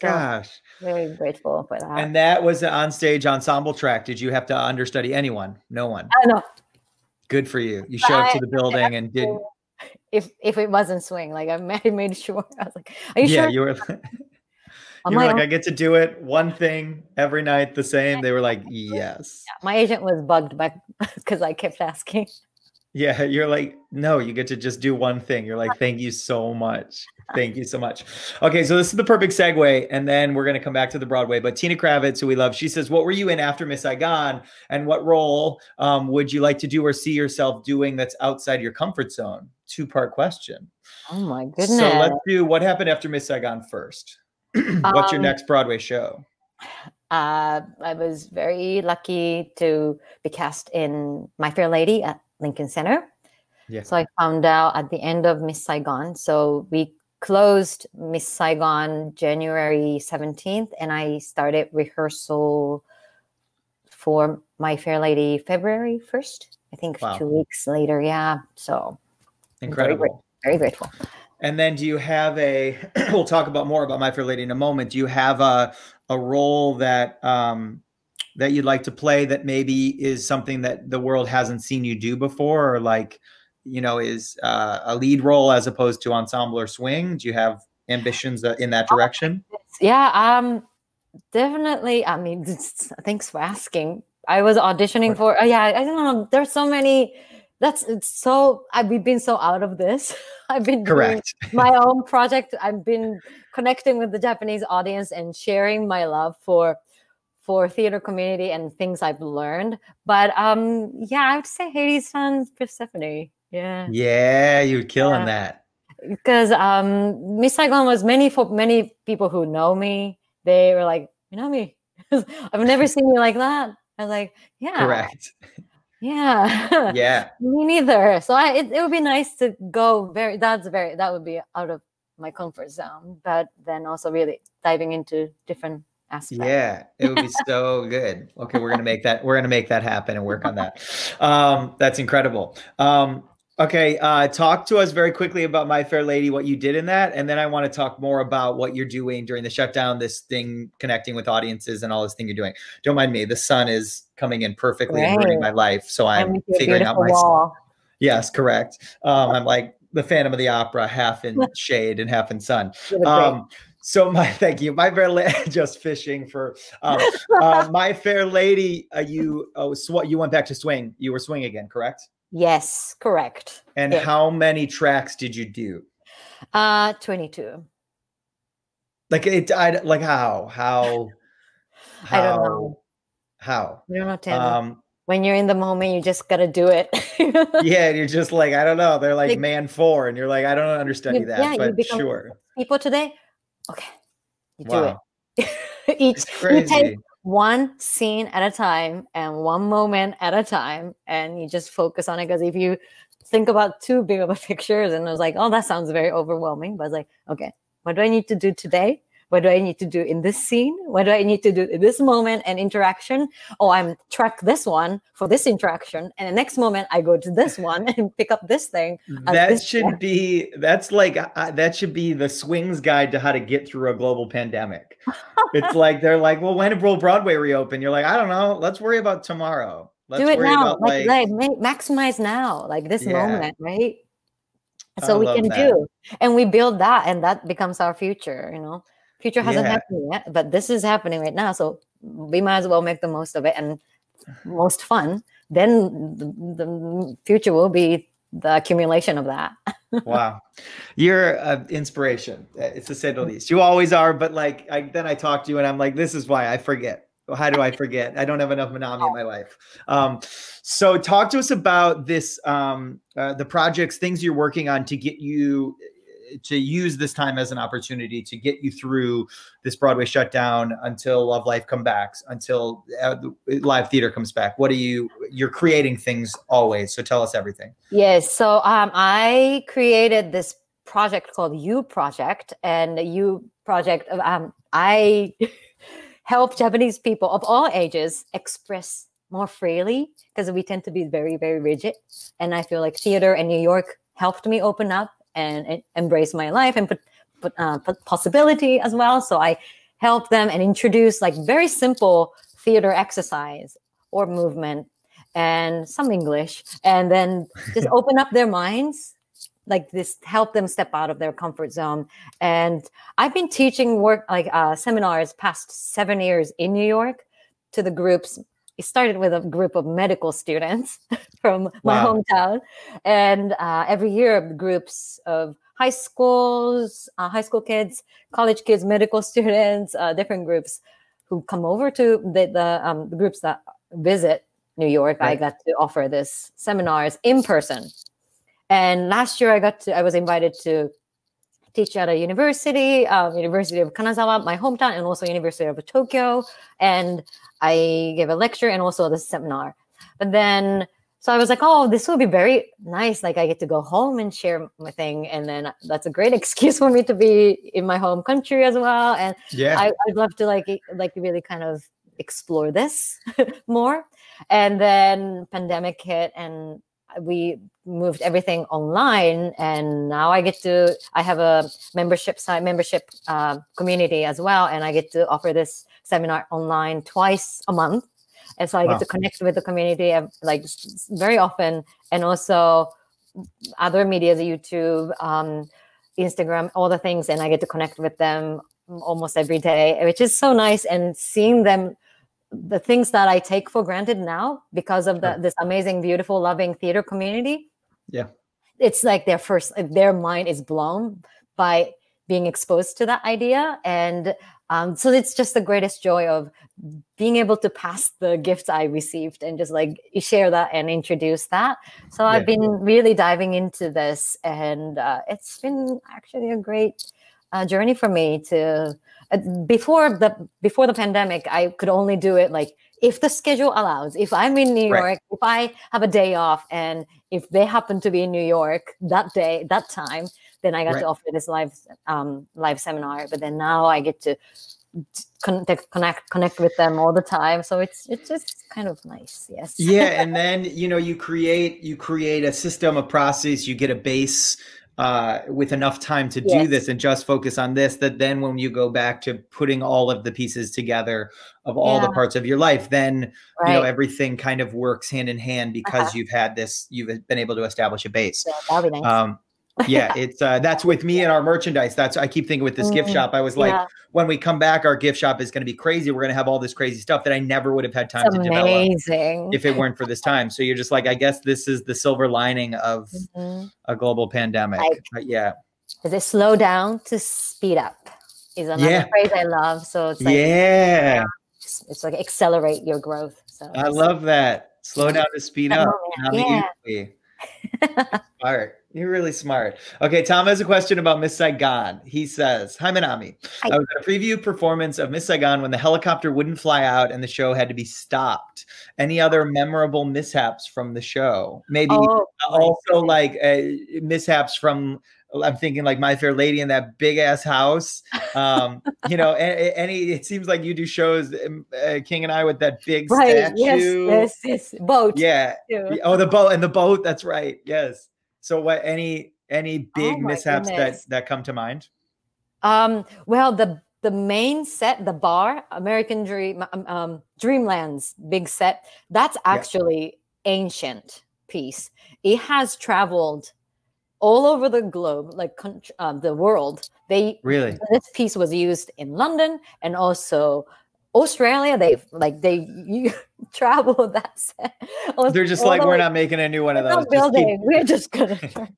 S3: Gosh,
S4: very grateful for that.
S3: And that was the onstage ensemble track. Did you have to understudy anyone? No one.
S4: No.
S3: Good for you. You showed up to the building and did.
S4: If it wasn't swing, like I made sure. I was like, "Are you sure?"
S3: You were. You were like, I get to do it one thing every night, the same. They were like, yes.
S4: Yeah, my agent was bugged back because I kept asking.
S3: Yeah, you're like, no, you get to just do one thing. You're like, thank you so much. Thank you so much. Okay, so this is the perfect segue, and then we're going to come back to the Broadway. But Tina Kravitz, who we love, she says, what were you in after Miss Saigon, and what role would you like to do or see yourself doing that's outside your comfort zone? 2-part question.
S4: Oh, my goodness.
S3: So let's do what happened after Miss Saigon first. What's your next Broadway show?
S4: I was very lucky to be cast in My Fair Lady at Lincoln Center. Yeah. So I found out at the end of Miss Saigon. So we closed Miss Saigon January 17th, and I started rehearsal for My Fair Lady February 1st. I think 2 weeks later. Yeah. So
S3: incredible.
S4: Very grateful.
S3: And then do you have we'll talk about more about My Fair Lady in a moment. Do you have a role that you'd like to play that maybe is something that the world hasn't seen you do before, or like, you know, is a lead role as opposed to ensemble or swing? Do you have ambitions in that direction?
S4: Yeah, definitely. I mean, thanks for asking. I was auditioning for, I don't know. There's so many. We've been so out of this. I've been doing my own project. I've been connecting with the Japanese audience and sharing my love for theater community and things I've learned. But I would say Hades-san, Persephone. Yeah,
S3: you're killing that.
S4: Because Miss Saigon was for many people who know me. They were like, Minami, I've never seen you like that. I was like, yeah.
S3: Correct.
S4: Yeah.
S3: Yeah.
S4: Me neither. So it would be nice to go that would be out of my comfort zone, but then also really diving into different aspects.
S3: Yeah, it would be so good. Okay, we're gonna make that happen and work on that. That's incredible. Okay, talk to us very quickly about My Fair Lady, what you did in that, and then I want to talk more about what you're doing during the shutdown, this thing connecting with audiences and all this thing you're doing. Don't mind me, the sun is coming in perfectly and ruining my life, so I'm figuring out my wall. Yes, correct. I'm like the Phantom of the Opera, half in shade and half in sun. So thank you. My Fair Lady, just fishing for My Fair Lady. You went back to swing. You were swing again, correct?
S4: Yes, correct.
S3: And how many tracks did you do?
S4: 22.
S3: Like how?
S4: I don't know.
S3: How?
S4: I don't know, Tim. When you're in the moment, you just gotta do it.
S3: Yeah, you're just like, I don't know. They're like man 4, and you're like, I don't understudy that, but sure.
S4: People today, okay, you do it. You take one scene at a time and one moment at a time, and you just focus on it. Because if you think about too big of a picture, and I was like, oh, that sounds very overwhelming. But I was like, okay, what do I need to do today? What do I need to do in this scene? What do I need to do in this moment and interaction? Oh, I'm track this one for this interaction. And the next moment I go to this one and pick up this thing.
S3: That should be the swings guide to how to get through a global pandemic. It's like, they're like, well, when will Broadway reopen? You're like, I don't know. Let's worry about tomorrow. Let's
S4: do it
S3: worry
S4: now.
S3: about
S4: maximize now, like this moment, right? So we can
S3: that.
S4: do, and we build that, and that becomes our future. Future hasn't
S3: Yeah.
S4: happened yet, but this is happening right now. So we might as well make the most of it and most fun. Then the future will be the accumulation of that.
S3: Wow. You're an inspiration. It's to say the least. You always are, but like then I talk to you and I'm like, this is why I forget. How do I forget? I don't have enough Minami in my life. So talk to us about this, the projects, things you're working on to get you to use this time as an opportunity to get you through this Broadway shutdown until Love Life comes back, until live theater comes back. You're creating things always. So tell us everything.
S4: Yes. So I created this project called U Project, and the U Project, I help Japanese people of all ages express more freely, because we tend to be very, very rigid. And I feel like theater in New York helped me open up and embrace my life and put possibility as well. So I help them and introduce like very simple theater exercise or movement and some English, and then just open up their minds, like this, help them step out of their comfort zone. And I've been teaching seminars past 7 years in New York to the groups. It started with a group of medical students from my hometown. And every year, groups of high school kids, college kids, medical students, different groups who come over to the groups that visit New York. Right. I got to offer this seminars in person. And last year I was invited to teach at a University of Kanazawa, my hometown, and also University of Tokyo. And I gave a lecture and also the seminar. But then, so I was like, oh, this will be very nice. Like I get to go home and share my thing. And then that's a great excuse for me to be in my home country as well. And I'd love to like really kind of explore this more. And then pandemic hit and we moved everything online, and now I have a membership community as well, and I get to offer this seminar online twice a month, and so I get to connect with the community like very often, and also other media, YouTube, Instagram, all the things, and I get to connect with them almost every day, which is so nice. And seeing them, the things that I take for granted now because of this amazing, beautiful, loving theater community. Yeah. It's like their mind is blown by being exposed to that idea. And so it's just the greatest joy of being able to pass the gifts I received and just like share that and introduce that. So I've been really diving into this, and it's been actually a great journey for me to, before the pandemic, I could only do it like if the schedule allows. If I'm in New York, if I have a day off, and if they happen to be in New York that day, that time, then I got to offer this live seminar. But then now I get to connect with them all the time. So it's just kind of nice. Yes.
S3: Yeah, and then you create a system, a process. You get a base. With enough time to do this and just focus on this, that then when you go back to putting all of the pieces together of all the parts of your life, then everything kind of works hand in hand because you've been able to establish a base. Yeah, that'd be nice. It's that's with me and our merchandise. I keep thinking with this gift shop, I was like, when we come back, our gift shop is going to be crazy. We're going to have all this crazy stuff that I never would have had time to develop if it weren't for this time. So you're just like, I guess this is the silver lining of a global pandemic.
S4: Does it slow down to speed up? Is another phrase I love. So it's like, it's like accelerate your growth. So
S3: I love that. Slow down to speed up. Smart. You're really smart. Okay, Tom has a question about Miss Saigon. He says, hi, Minami. I was at a preview performance of Miss Saigon when the helicopter wouldn't fly out and the show had to be stopped. Any other memorable mishaps from the show? Maybe also like mishaps from, I'm thinking like My Fair Lady in that big ass house. It seems like you do shows, King and I, with that big statue.
S4: Yes. Boat.
S3: Yeah. Oh, the boat. That's right. Yes. So what, any big mishaps that come to mind?
S4: Well, the main set, the bar, American Dream, Dreamland's big set, that's actually ancient piece. It has traveled all over the globe, like the world.
S3: Really?
S4: This piece was used in London and also Australia. They travel that set.
S3: They're just like, we're not making a new one of those.
S4: We're just gonna try.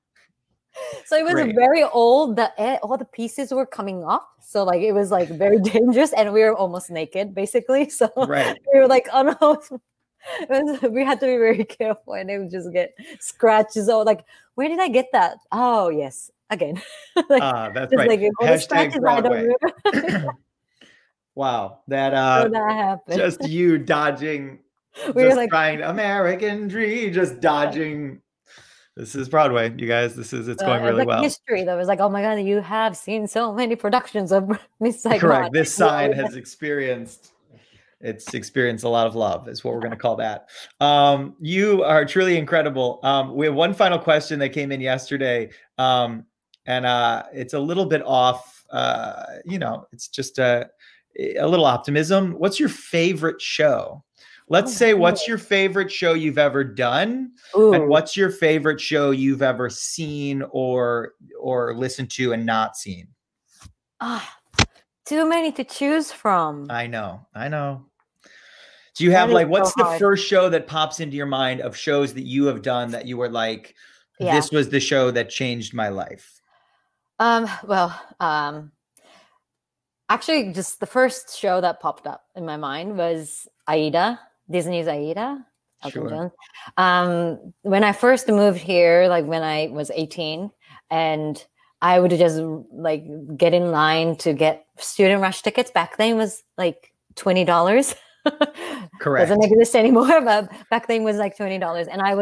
S4: So it was very old. All the pieces were coming off. So like it was like very dangerous, and we were almost naked, basically. So we were like, oh no. We had to be very careful, and it would just get scratches. Oh, like, where did I get that? Oh, yes, again.
S3: That's right.
S4: Like,
S3: Hashtag Broadway. Wow, that
S4: happened.
S3: Just you dodging, trying American Dream, just dodging. This is Broadway, you guys. It's going really well.
S4: History, though, was like, oh my god, you have seen so many productions of Miss Saigon.
S3: Correct. This sign has experienced a lot of love, is what we're going to call that. You are truly incredible. We have one final question that came in yesterday, and it's a little bit off. It's just a little optimism. What's your favorite show? Let's say, what's your favorite show you've ever done? Ooh. And what's your favorite show you've ever seen or listened to and not seen?
S4: Too many to choose from.
S3: I know. Do you have what's the first show that pops into your mind of shows that you have done that you were like, this was the show that changed my life?
S4: Actually, just the first show that popped up in my mind was Aida, Disney's Aida.
S3: Sure.
S4: When I first moved here, like when I was 18, and I would just like get in line to get student rush tickets. Back then it was like $20.
S3: Correct.
S4: Doesn't exist anymore, but back then it was like $20. And I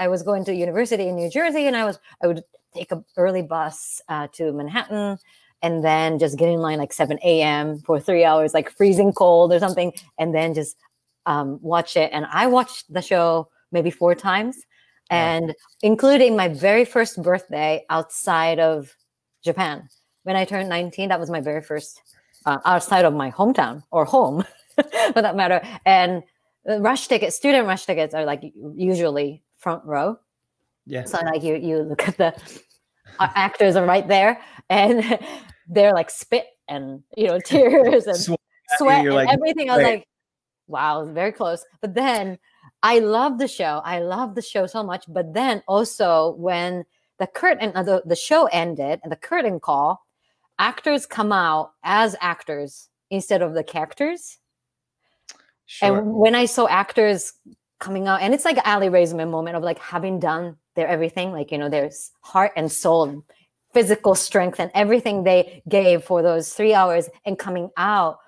S4: was going to university in New Jersey, and I would take an early bus to Manhattan, and then just get in line like 7 a.m. for 3 hours, like freezing cold or something, and then just watch it. And I watched the show maybe 4 times, and including my very first birthday outside of Japan. When I turned 19, that was my very first outside of my hometown or home, for that matter. And student rush tickets are like usually front row.
S3: Yeah. So
S4: like you look at the actors are right there, and they're like spit and tears and sweat and everything. I was like, wow, very close. But then I love the show. I love the show so much. But then also when the curtain, the show ended and the curtain call, actors come out as actors instead of the characters. Sure. And when I saw actors coming out, and it's like Ali Raisman moment of like having done their everything, like, their heart and soul, and physical strength and everything they gave for those 3 hours and coming out.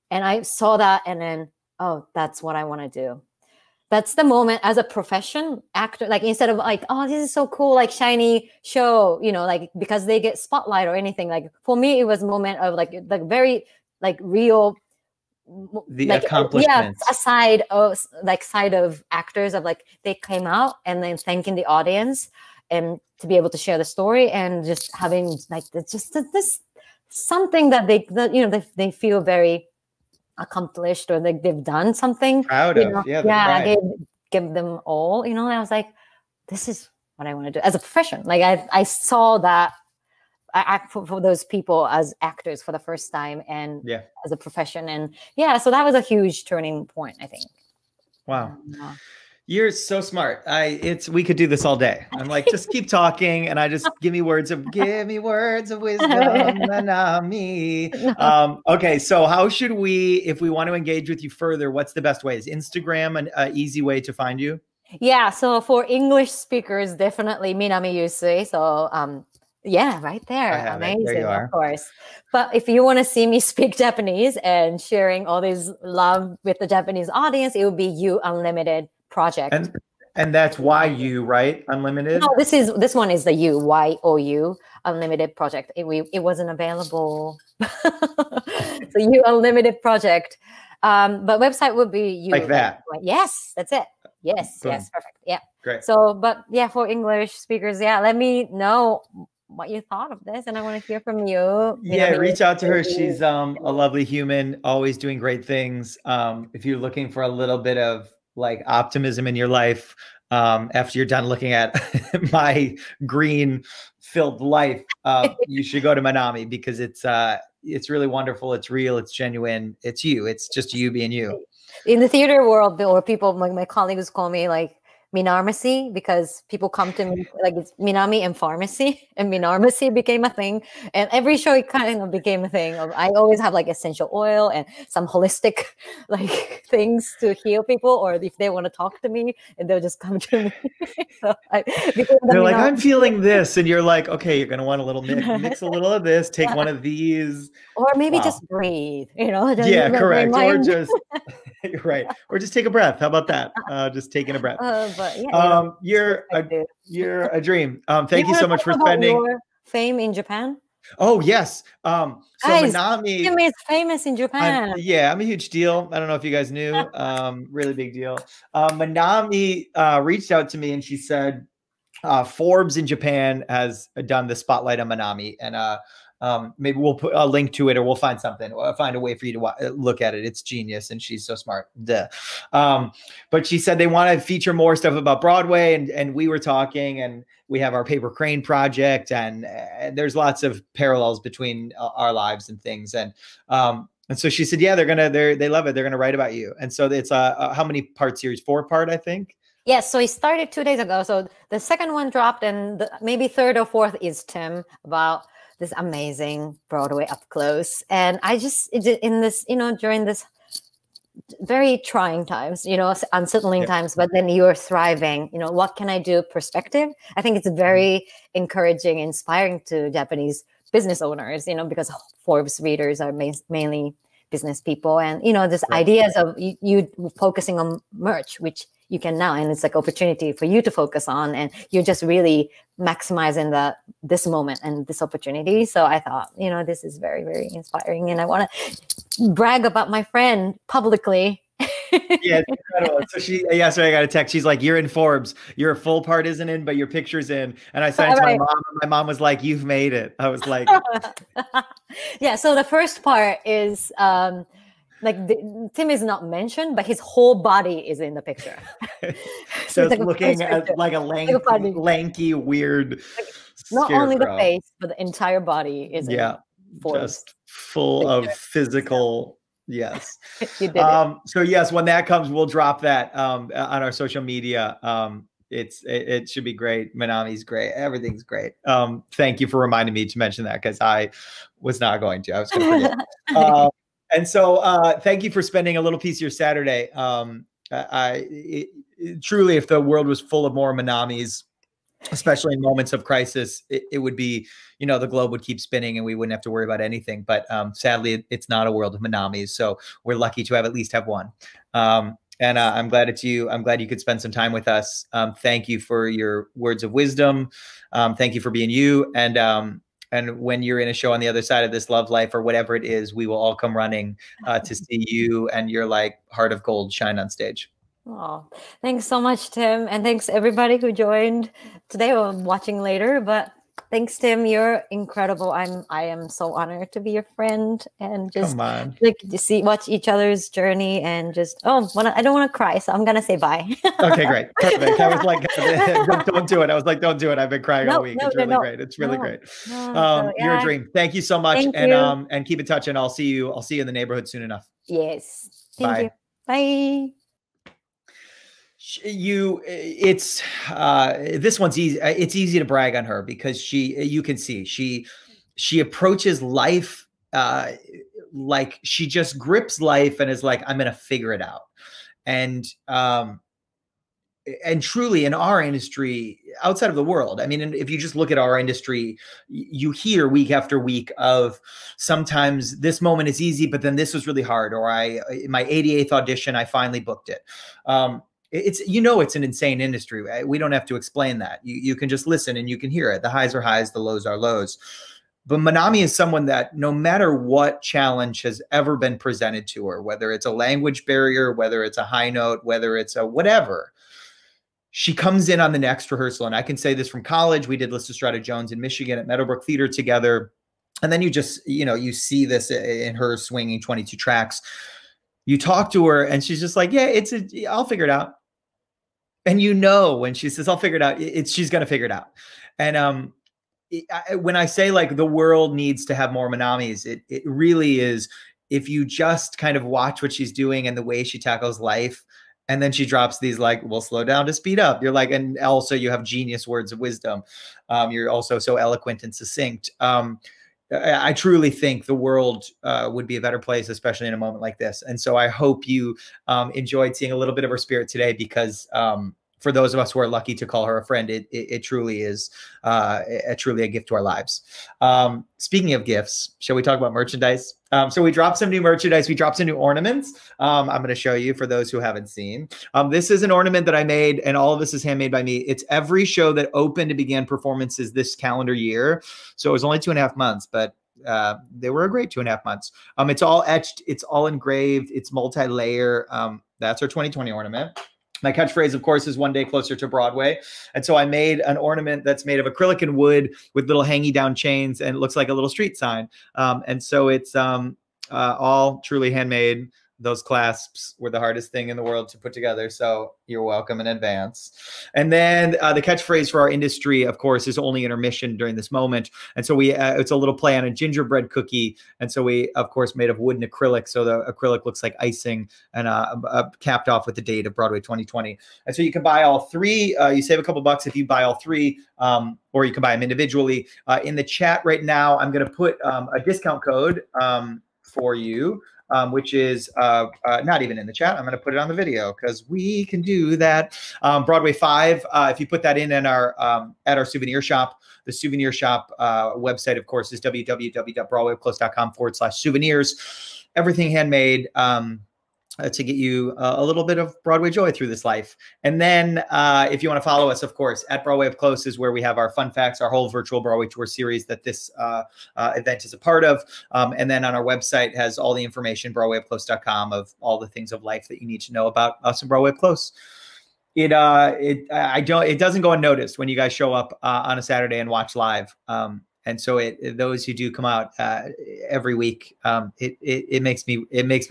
S4: And I saw that, and then, oh, that's what I want to do. That's the moment as a profession actor, like instead of like, oh, this is so cool, like shiny show, like because they get spotlight or anything. Like for me, it was a moment of like very like real,
S3: accomplishments.
S4: Side of actors of like they came out and then thanking the audience and to be able to share the story and just having like this something that they feel very accomplished or like they've done something
S3: proud of.
S4: Give them all, and I was like, this is what I want to do as a profession. Like I saw that I act for those people as actors for the first time and as a profession. And so that was a huge turning point, I think.
S3: Wow. You're so smart. We could do this all day. I'm like, just keep talking, and I just give me words of wisdom, Minami. Okay, so how should we, if we want to engage with you further, what's the best way? Is Instagram an easy way to find you?
S4: Yeah, so for English speakers, definitely Minami Yusui. So right there. Amazing, there you are. Of course. But if you want to see me speak Japanese and sharing all this love with the Japanese audience, it would be You Unlimited Project.
S3: And that's YU, right? Unlimited?
S4: No, this one is the YOU Unlimited Project. It wasn't available. So You Unlimited Project. But website would be you.
S3: Like that.
S4: Yes, that's it. Yes,
S3: Boom.
S4: yes, perfect. Yeah.
S3: Great.
S4: So, but for English speakers, let me know what you thought of this, and I want to hear from you.
S3: Reach out to her. She's a lovely human, always doing great things. If you're looking for a little bit of like optimism in your life, after you're done looking at my green filled life, you should go to Minami because it's really wonderful. It's real. It's genuine. It's you. It's just you being you.
S4: In the theater world, or people, like my colleagues call me like Minarmacy, because people come to me like it's Minami and pharmacy, and Minarmacy became a thing. And every show it kind of became a thing. I always have like essential oil and some holistic like things to heal people, or if they want to talk to me, and they'll just come to me. So
S3: they're like, I'm feeling this, and you're like, okay, you're gonna want a little mix a little of this, take one of these,
S4: or maybe just breathe.
S3: Yeah, correct. Or just right, or just take a breath. How about that? Just taking a breath.
S4: But yeah,
S3: you're a dream. Thank you so much for spending
S4: your fame in Japan.
S3: Oh yes. So
S4: guys,
S3: Minami
S4: Tim is famous in Japan.
S3: I'm a huge deal. I don't know if you guys knew. Really big deal. Minami reached out to me and she said Forbes in Japan has done the spotlight on Minami, and maybe we'll put a link to it, or we'll find something. I'll find a way for you to look at it. It's genius, and she's so smart. Duh. But she said they want to feature more stuff about Broadway, and we were talking, and we have our Paper Crane project, and there's lots of parallels between our lives and things. And so she said, yeah, they love it. They're gonna write about you. And so it's how many part series? 4-part, I think.
S4: Yes, so it started 2 days ago. So the second one dropped, and maybe third or fourth is Tim about this amazing Broadway up close. And I just, in this, during this very trying times, unsettling times, but then you're thriving, what can I do? Perspective. I think it's very encouraging, inspiring to Japanese business owners, because Forbes readers are mainly business people. And, this ideas of you focusing on merch, which you can now, and it's like opportunity for you to focus on, and you're just really maximizing this moment and this opportunity. So I thought, this is very, very inspiring, and I want to brag about my friend publicly.
S3: Yeah, it's incredible. So yesterday I got a text. She's like, "You're in Forbes. Your full part isn't in, but your picture's in." And I sent it to my mom. And my mom was like, "You've made it." I was like,
S4: "Yeah." So the first part is. Tim is not mentioned, but his whole body is in the picture.
S3: So it's looking at like a lanky, weird.
S4: Not only the face, but the entire body is
S3: just full of physical. Yes.
S4: You did it.
S3: So yes, when that comes, we'll drop that on our social media. It should be great. Minami's great. Everything's great. Thank you for reminding me to mention that, because I was not going to. I was going to forget. And so thank you for spending a little piece of your Saturday. Truly, if the world was full of more Minamis, especially in moments of crisis, it would be, the globe would keep spinning and we wouldn't have to worry about anything. But sadly, it's not a world of Minamis. So we're lucky to at least have one. And I'm glad it's you. I'm glad you could spend some time with us. Thank you for your words of wisdom. Thank you for being you. And when you're in a show on the other side of this love life or whatever it is, we will all come running to see you and your heart of gold shine on stage.
S4: Oh, thanks so much, Tim. And thanks everybody who joined today or watching later. But thanks, Tim. You're incredible. I am so honored to be your friend, and just watch each other's journey, and just I don't want to cry, so I'm gonna say bye.
S3: Okay, great, perfect. I was like, don't do it. I was like, don't do it. I've been crying all week. It's really great. It's really great. You're a dream. Thank you so much, and keep in touch. And I'll see you in the neighborhood soon enough.
S4: Yes. Thank you. Bye.
S3: This one's easy. It's easy to brag on her because you can see she approaches life like she just grips life and is like, I'm gonna figure it out. And truly in our industry, outside of the world, I mean, if you just look at our industry, you hear week after week of sometimes this moment is easy, but then this was really hard, or my 88th audition, I finally booked it. It's an insane industry. Right? We don't have to explain that. You can just listen and you can hear it. The highs are highs, the lows are lows. But Minami is someone that no matter what challenge has ever been presented to her, whether it's a language barrier, whether it's a high note, whether it's a whatever, she comes in on the next rehearsal. And I can say this from college. We did Lysistrata Jones in Michigan at Meadowbrook Theater together. And then you just, you see this in her swinging 22 tracks. You talk to her and she's just like, yeah, I'll figure it out. And you know, when she says, I'll figure it out, she's going to figure it out. And when I say like the world needs to have more Minamis, it really is, if you just kind of watch what she's doing and the way she tackles life, and then she drops these like, we'll slow down to speed up. You're like, and also you have genius words of wisdom. You're also so eloquent and succinct. I truly think the world would be a better place, especially in a moment like this. And so I hope you enjoyed seeing a little bit of her spirit today, because for those of us who are lucky to call her a friend, it truly is truly a gift to our lives. Speaking of gifts, shall we talk about merchandise? So we dropped some new merchandise. We dropped some new ornaments. I'm going to show you for those who haven't seen. This is an ornament that I made, and all of this is handmade by me. It's every show that opened and began performances this calendar year. So it was only 2.5 months, but they were a great 2.5 months. It's all etched. It's all engraved. It's multi-layer. That's our 2020 ornament. My catchphrase, of course, is one day closer to Broadway. And so I made an ornament that's made of acrylic and wood with little hanging down chains, and it looks like a little street sign. And so it's all truly handmade. Those clasps were the hardest thing in the world to put together. So you're welcome in advance. And then the catchphrase for our industry, of course, is only intermission during this moment. And so it's a little play on a gingerbread cookie. And so we, of course, made of wood and acrylic. So the acrylic looks like icing, and capped off with the date of Broadway 2020. And so you can buy all three. You save a couple bucks if you buy all three, or you can buy them individually. In the chat right now, I'm going to put a discount code for you. Which is not even in the chat. I'm going to put it on the video because we can do that. Broadway 5, if you put that in at our souvenir shop, the souvenir shop website, of course, is www.broadwayclose.com/souvenirs. Everything handmade to get you a little bit of Broadway joy through this life. And then if you want to follow us, of course, at Broadway Up Close is where we have our fun facts, our whole Virtual Broadway Tour Series that this event is a part of. And then on our website has all the information, BroadwayUpClose.com, of all the things of life that you need to know about us and Broadway Up Close. It doesn't go unnoticed when you guys show up on a Saturday and watch live. And so those who do come out every week, it makes me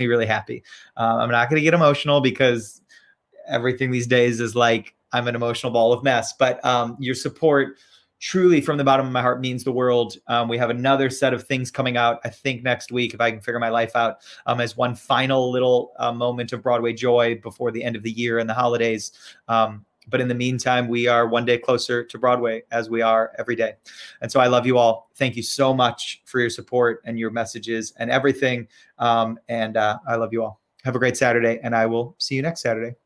S3: really happy. I'm not going to get emotional because everything these days is like I'm an emotional ball of mess. But your support, truly from the bottom of my heart, means the world. We have another set of things coming out, I think, next week, if I can figure my life out, as one final little moment of Broadway joy before the end of the year and the holidays. But in the meantime, we are one day closer to Broadway, as we are every day. And so I love you all. Thank you so much for your support and your messages and everything. And I love you all. Have a great Saturday, and I will see you next Saturday.